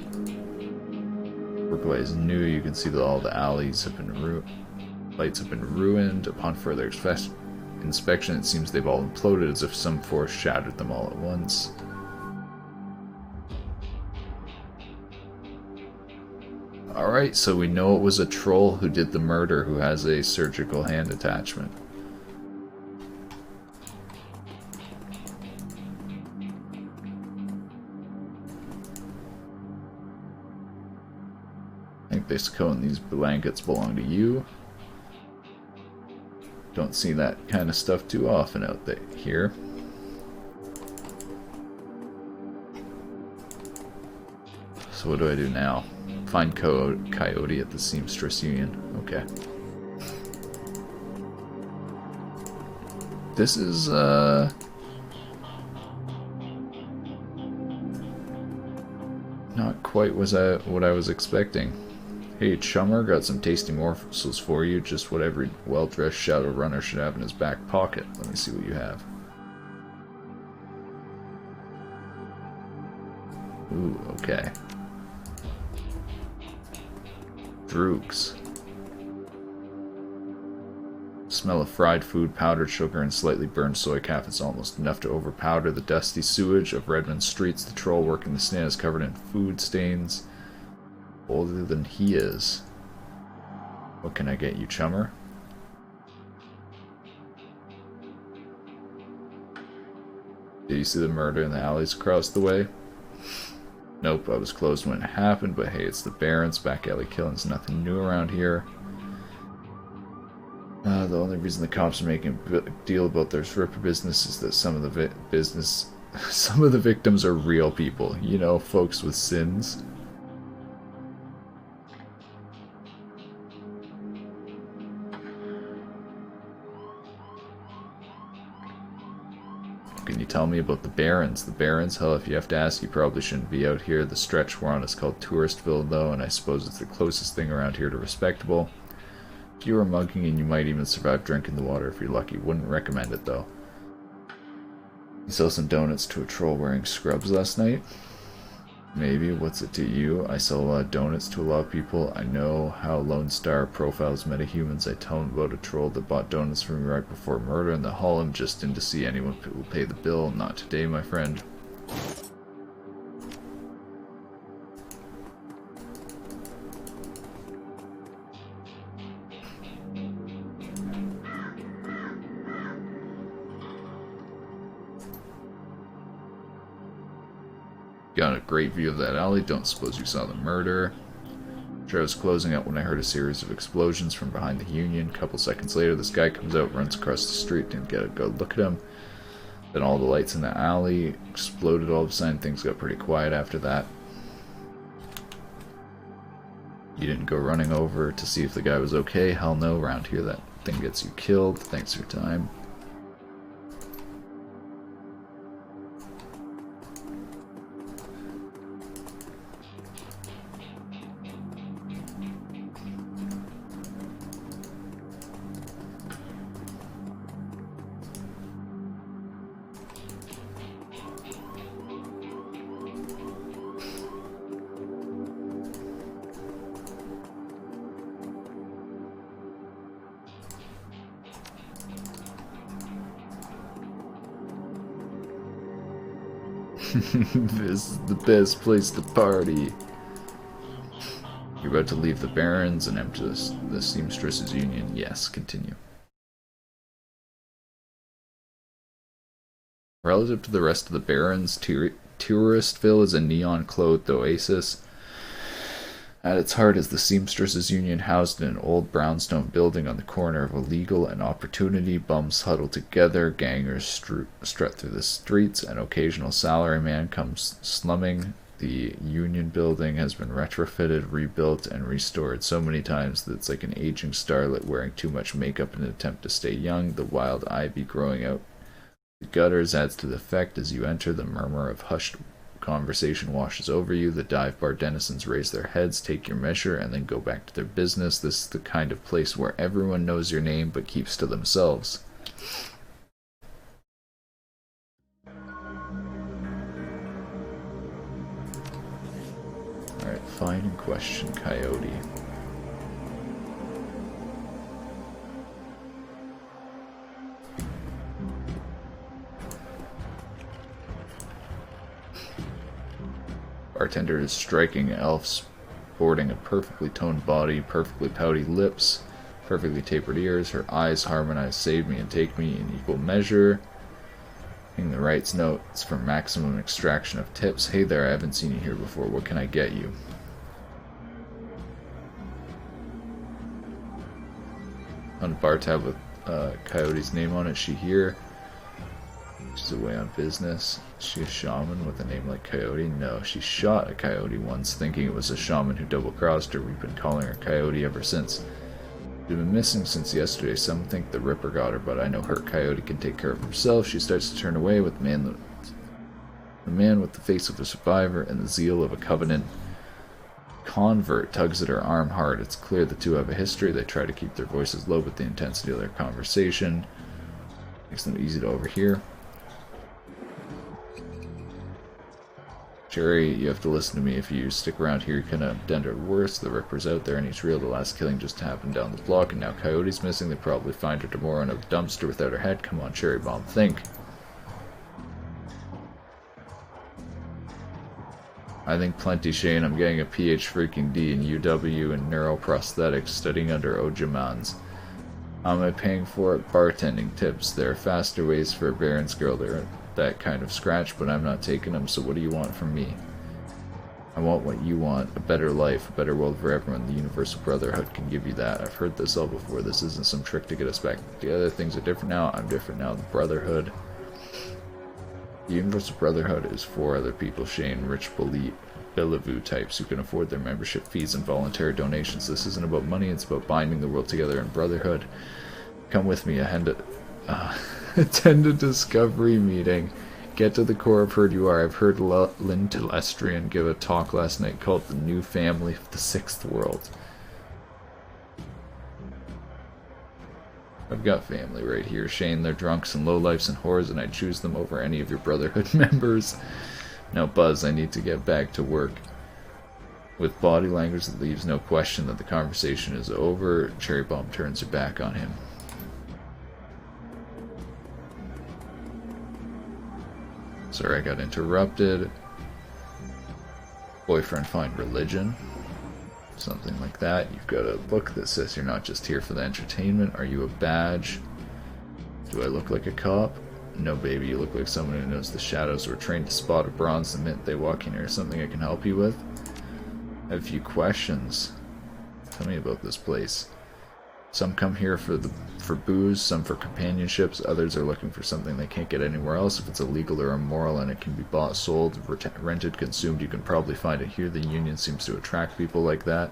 Speaker 1: Workway is new. You can see that all the alleys have been lights have been ruined. Upon further inspection, it seems they've all imploded as if some force shattered them all at once. Alright, so we know it was a troll who did the murder who has a surgical hand attachment. I think this coat and these blankets belong to you. Don't see that kind of stuff too often out there here. So what do I do now? Find Coyote at the Seamstress Union. Okay. This is, not quite what I was expecting. Hey, chummer, got some tasty morsels for you. Just what every well-dressed shadow runner should have in his back pocket. Let me see what you have. Ooh, okay. Droogs. Smell of fried food, powdered sugar, and slightly burned soy calf is almost enough to overpower the dusty sewage of Redmond streets. The troll working the stand is covered in food stains. Older than he is. What can I get you, chummer? Did you see the murder in the alleys across the way? Nope, I was closed when it happened, but hey, it's the Barrens. Back alley killing's nothing new around here. The only reason the cops are making a big deal about their stripper business is that some of the victims are real people. You know, folks with sins. Can you tell me about the Barrens? The Barrens? Hell, if you have to ask, you probably shouldn't be out here. The stretch we're on is called Touristville, though, and I suppose it's the closest thing around here to respectable. If you were mugging, and you might even survive drinking the water if you're lucky. Wouldn't recommend it, though. You sell some donuts to a troll wearing scrubs last night? Maybe. What's it to you? I sell a lot of donuts to a lot of people. I know how Lone Star profiles metahumans. I tell him about a troll that bought donuts from me right before murder, and they'll haul him just in to see anyone who will pay the bill. Not today, my friend. Got a great view of that alley. Don't suppose you saw the murder. Sure, I was closing out when I heard a series of explosions from behind the Union. A couple seconds later, this guy comes out, runs across the street, didn't get a good look at him. Then all the lights in the alley exploded all of a sudden. Things got pretty quiet after that. You didn't go running over to see if the guy was okay? Hell no, around here that thing gets you killed. Thanks for your time. This is the best place to party. You're about to leave the Barrens and enter the Seamstress Union. Yes, continue. Relative to the rest of the Barrens, Touristville is a neon-clothed oasis. At its heart is the Seamstresses Union, housed in an old brownstone building on the corner of Illegal and Opportunity. Bums huddle together, gangers strut through the streets, an occasional salaryman comes slumming. The Union building has been retrofitted, rebuilt, and restored so many times that it's like an aging starlet wearing too much makeup in an attempt to stay young. The wild ivy growing out the gutters adds to the effect. As you enter, the murmur of hushed conversation washes over you. The dive bar denizens raise their heads, take your measure, and then go back to their business. This is the kind of place where everyone knows your name but keeps to themselves. Alright, find and question Coyote. Bartender is striking elf, sporting a perfectly toned body, perfectly pouty lips, perfectly tapered ears. Her eyes harmonize save me and take me in equal measure. Hitting the right notes for maximum extraction of tips. Hey there, I haven't seen you here before. What can I get you? On a bar tab with Coyote's name on it. She here. She's away on business. Is she a shaman with a name like Coyote? No, she shot a coyote once, thinking it was a shaman who double-crossed her. We've been calling her Coyote ever since. She's been missing since yesterday. Some think the Ripper got her, but I know her Coyote can take care of herself. She starts to turn away with the man with the face of a survivor and the zeal of a Covenant convert tugs at her arm hard. It's clear the two have a history. They try to keep their voices low, but the intensity of their conversation makes them easy to overhear. Cherry, you have to listen to me. If you stick around here, you can end it worse. The Ripper's out there and he's real. The last killing just happened down the block, and now Coyote's missing. They probably find her tomorrow in a dumpster without her head. Come on, Cherry Bomb, think. I think plenty, Shane. I'm getting a PhD in UW in neuroprosthetics, studying under Ojamans. How am I paying for it? Bartending tips. There are faster ways for a Baron's girl. They're that kind of scratch, but I'm not taking them, so what do you want from me? I want what you want, a better life, a better world for everyone. The Universal Brotherhood can give you that. I've heard this all before. This isn't some trick to get us back together. Things are different now. I'm different now. The Brotherhood. The Universal Brotherhood is for other people, Shane. Rich Bellevue types who can afford their membership fees and voluntary donations. This isn't about money, it's about binding the world together in brotherhood. Come with me, attend a discovery meeting. Get to the core of who you are. I've heard Lynn Telestrian give a talk last night called The New Family of the Sixth World. I've got family right here, Shane. They're drunks and lowlifes and whores, and I'd choose them over any of your Brotherhood members. Now, Buzz, I need to get back to work. With body language that leaves no question that the conversation is over, Cherry Bomb turns her back on him. Sorry, I got interrupted. Boyfriend find religion. Something like that. You've got a book that says you're not just here for the entertainment. Are you a badge? Do I look like a cop? No, baby, you look like someone who knows the shadows. We're trained to spot a bronze the minute they walk in here. Something I can help you with? I have a few questions. Tell me about this place. Some come here for booze, some for companionships, others are looking for something they can't get anywhere else. If it's illegal or immoral and it can be bought, sold, rented, consumed, you can probably find it here. The Union seems to attract people like that.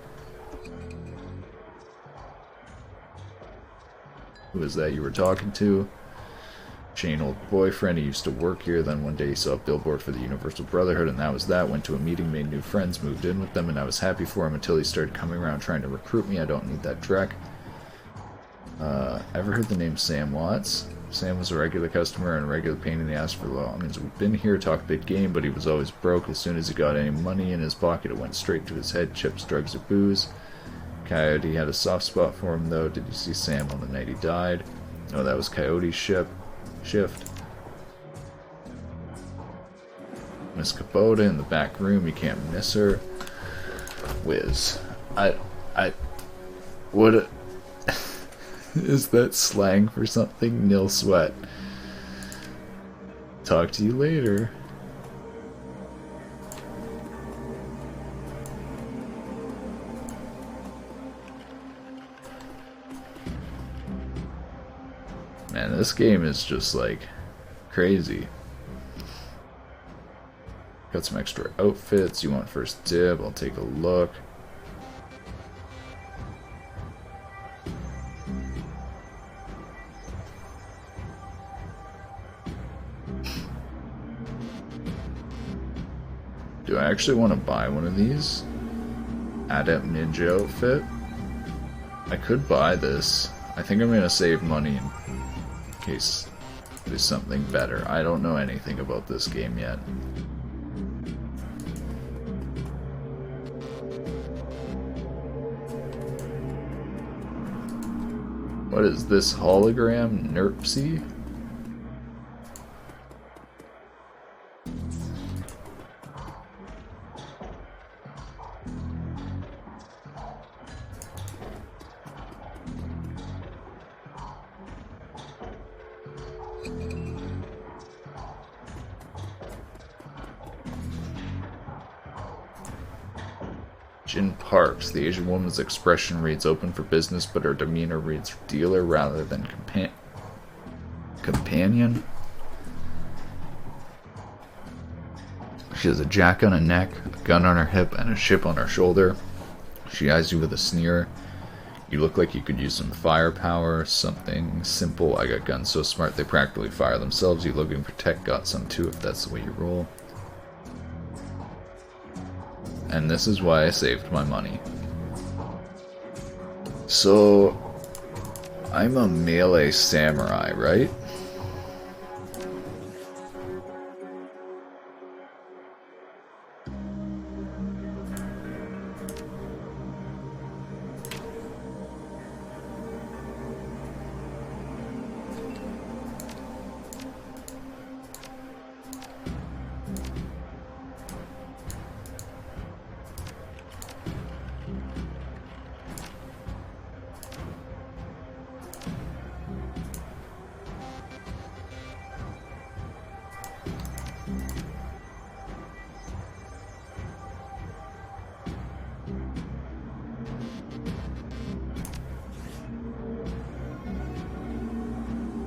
Speaker 1: Who is that you were talking to? Shane, old boyfriend. He used to work here, then one day he saw a billboard for the Universal Brotherhood, and that was that. Went to a meeting, made new friends, moved in with them, and I was happy for him until he started coming around trying to recruit me. I don't need that dreck. Ever heard the name Sam Watts? Sam was a regular customer and a regular pain in the ass for long. He's been here, talked big game, but he was always broke. As soon as he got any money in his pocket, it went straight to his head. Chips, drugs, or booze. Coyote had a soft spot for him, though. Did you see Sam on the night he died? Oh, that was Coyote's shift. Miss Kubota in the back room. You can't miss her. Whiz. What is that slang for something? Nil sweat. Talk to you later. Man, this game is just like crazy. Got some extra outfits. You want first dib? I'll take a look. Do I actually want to buy one of these? Adept Ninja outfit? I could buy this. I think I'm going to save money in case there's something better. I don't know anything about this game yet. What is this hologram? Nerpsy? Jin Parks. The Asian woman's expression reads open for business, but her demeanor reads dealer rather than companion. She has a jack on her neck, a gun on her hip, and a chip on her shoulder. She eyes you with a sneer. You look like you could use some firepower, something simple. I got guns so smart they practically fire themselves. You looking for tech, got some too if that's the way you roll. And this is why I saved my money. So, I'm a melee samurai, right?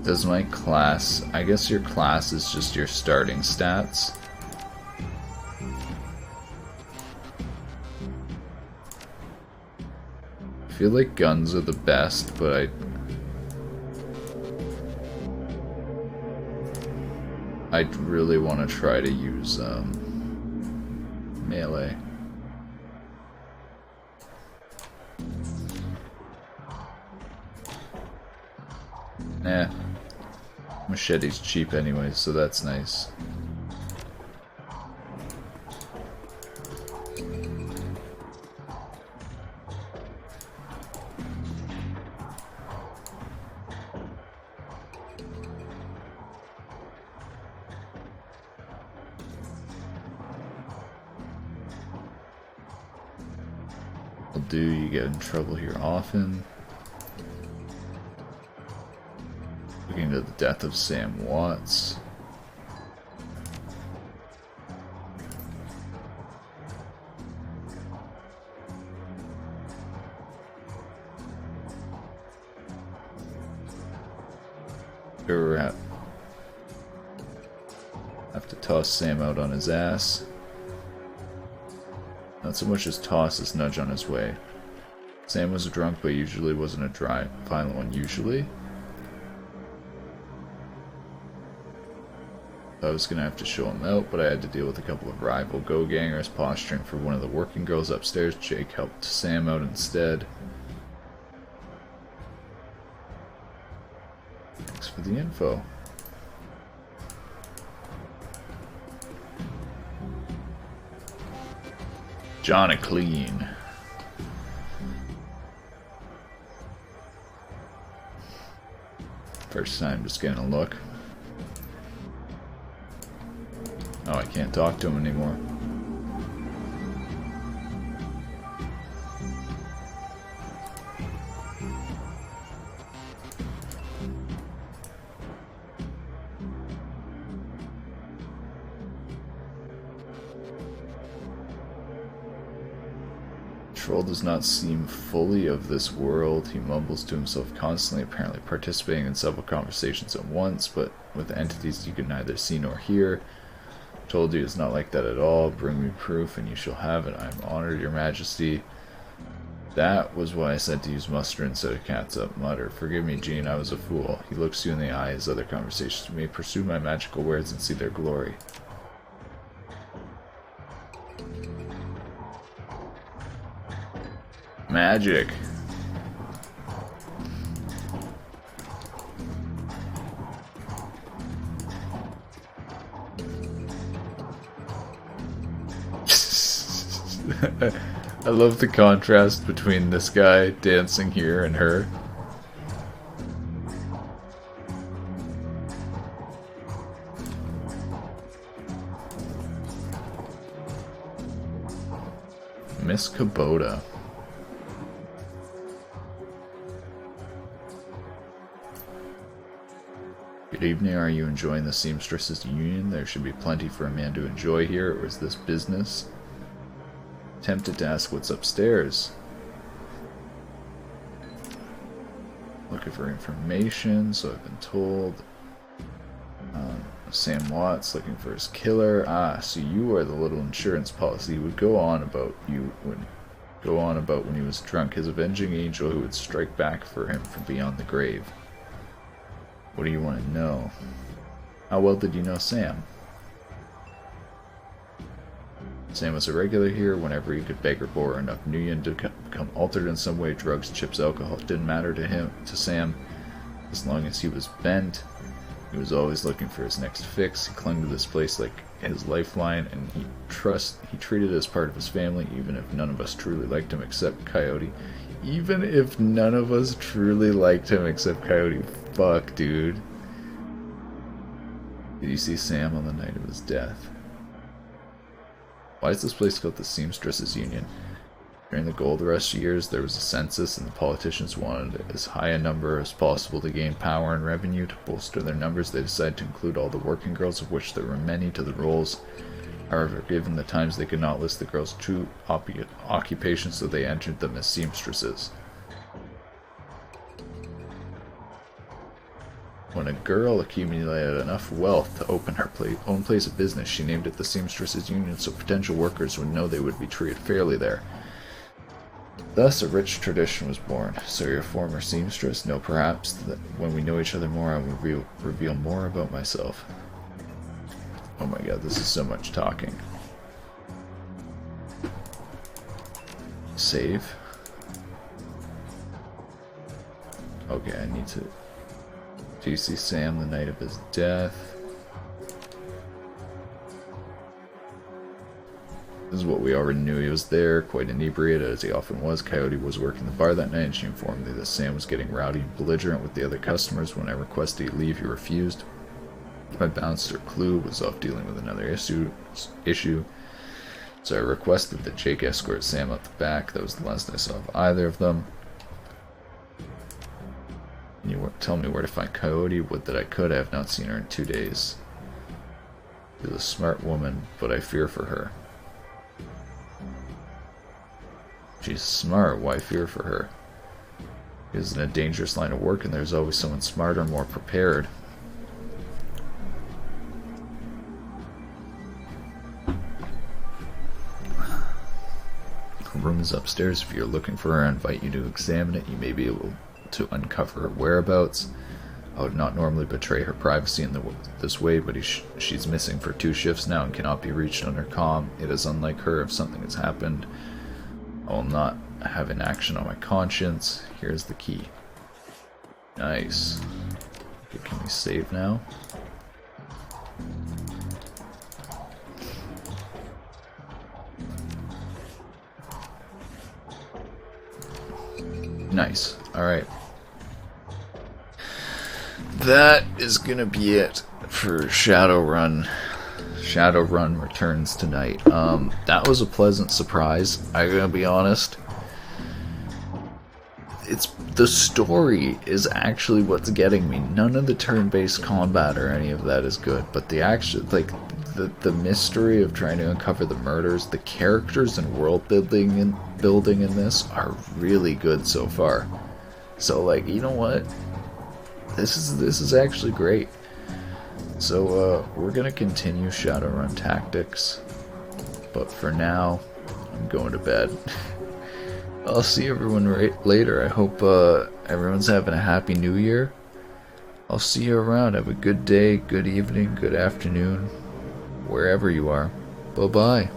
Speaker 1: Does my class... I guess your class is just your starting stats. I feel like guns are the best, but I'd really want to try to use melee. Nah. Machete's cheap anyway, so that's nice. Will do, you get in trouble here often. Looking to the death of Sam Watts. Here we're at. Have to toss Sam out on his ass. Not so much as toss as nudge on his way. Sam was a drunk, but usually wasn't a violent one usually. I was gonna have to show him out, but I had to deal with a couple of rival go-gangers posturing for one of the working girls upstairs. Jake helped Sam out instead. Thanks for the info. Johnny Clean. First time just getting a look. Oh, I can't talk to him anymore. Troll does not seem fully of this world. He mumbles to himself constantly, apparently participating in several conversations at once, but with entities you can neither see nor hear. Told you it's not like that at all. Bring me proof and you shall have it. I am honored, your majesty. That was why I said to use mustard instead of cat's up. Mutter. Forgive me, Jean, I was a fool. He looks you in the eye as other conversations may pursue my magical words and see their glory. Magic. I love the contrast between this guy dancing here and her. Miss Kubota. Good evening, are you enjoying the Seamstresses Union? There should be plenty for a man to enjoy here, or is this business? Tempted to ask what's upstairs. Looking for information, so I've been told. Sam Watts looking for his killer. Ah, so you are the little insurance policy he would go on about when he was drunk, his avenging angel who would strike back for him from beyond the grave. What do you want to know? How well did you know Sam? Sam was a regular here whenever he could beg or borrow enough Nguyen to become altered in some way. Drugs, chips, alcohol didn't matter to Sam. As long as he was bent, he was always looking for his next fix. He clung to this place like his lifeline, and he treated it as part of his family, even if none of us truly liked him except Coyote. Even if none of us truly liked him except Coyote. Fuck, dude. Did you see Sam on the night of his death? Why is this place called the Seamstresses Union? During the gold rush years, there was a census, and the politicians wanted as high a number as possible to gain power and revenue. To bolster their numbers, they decided to include all the working girls, of which there were many, to the rolls. However, given the times, they could not list the girls' true occupations, so they entered them as seamstresses. When a girl accumulated enough wealth to open her own place of business, she named it the Seamstresses Union so potential workers would know they would be treated fairly there. Thus, a rich tradition was born. So you're a former seamstress? No, perhaps that when we know each other more, I will reveal more about myself. Oh my god, this is so much talking. Save. Okay, I need to... Do you see Sam the night of his death? This is what we already knew. He was there, quite inebriated as he often was. Coyote was working the bar that night, and she informed me that Sam was getting rowdy and belligerent with the other customers. When I requested he leave, he refused. My bouncer Clue was off dealing with another issue, so I requested that Jake escort Sam out the back. That was the last I saw of either of them. Can you tell me where to find Coyote? Would that I could. I have not seen her in 2 days. She's a smart woman, but I fear for her. She's smart, why fear for her? She is in a dangerous line of work, and there's always someone smarter, more prepared. Her room is upstairs. If you're looking for her, I invite you to examine it. You may be able to uncover her whereabouts. I would not normally betray her privacy in this way, but she's missing for 2 shifts now and cannot be reached on her comm. It is unlike her. If something has happened, I will not have an action on my conscience. Here's the key. Nice. Okay, can we save now? Nice. Alright. That is gonna be it for Shadowrun. Shadowrun returns tonight. That was a pleasant surprise, I'm gonna be honest. The story is actually what's getting me. None of the turn-based combat or any of that is good, but the action, like the mystery of trying to uncover the murders, the characters and world building in this are really good so far. So like, you know what? This is actually great. So we're gonna continue Shadowrun Tactics, but for now, I'm going to bed. I'll see everyone later. I hope everyone's having a happy new year. I'll see you around. Have a good day, good evening, good afternoon, wherever you are. Bye-bye.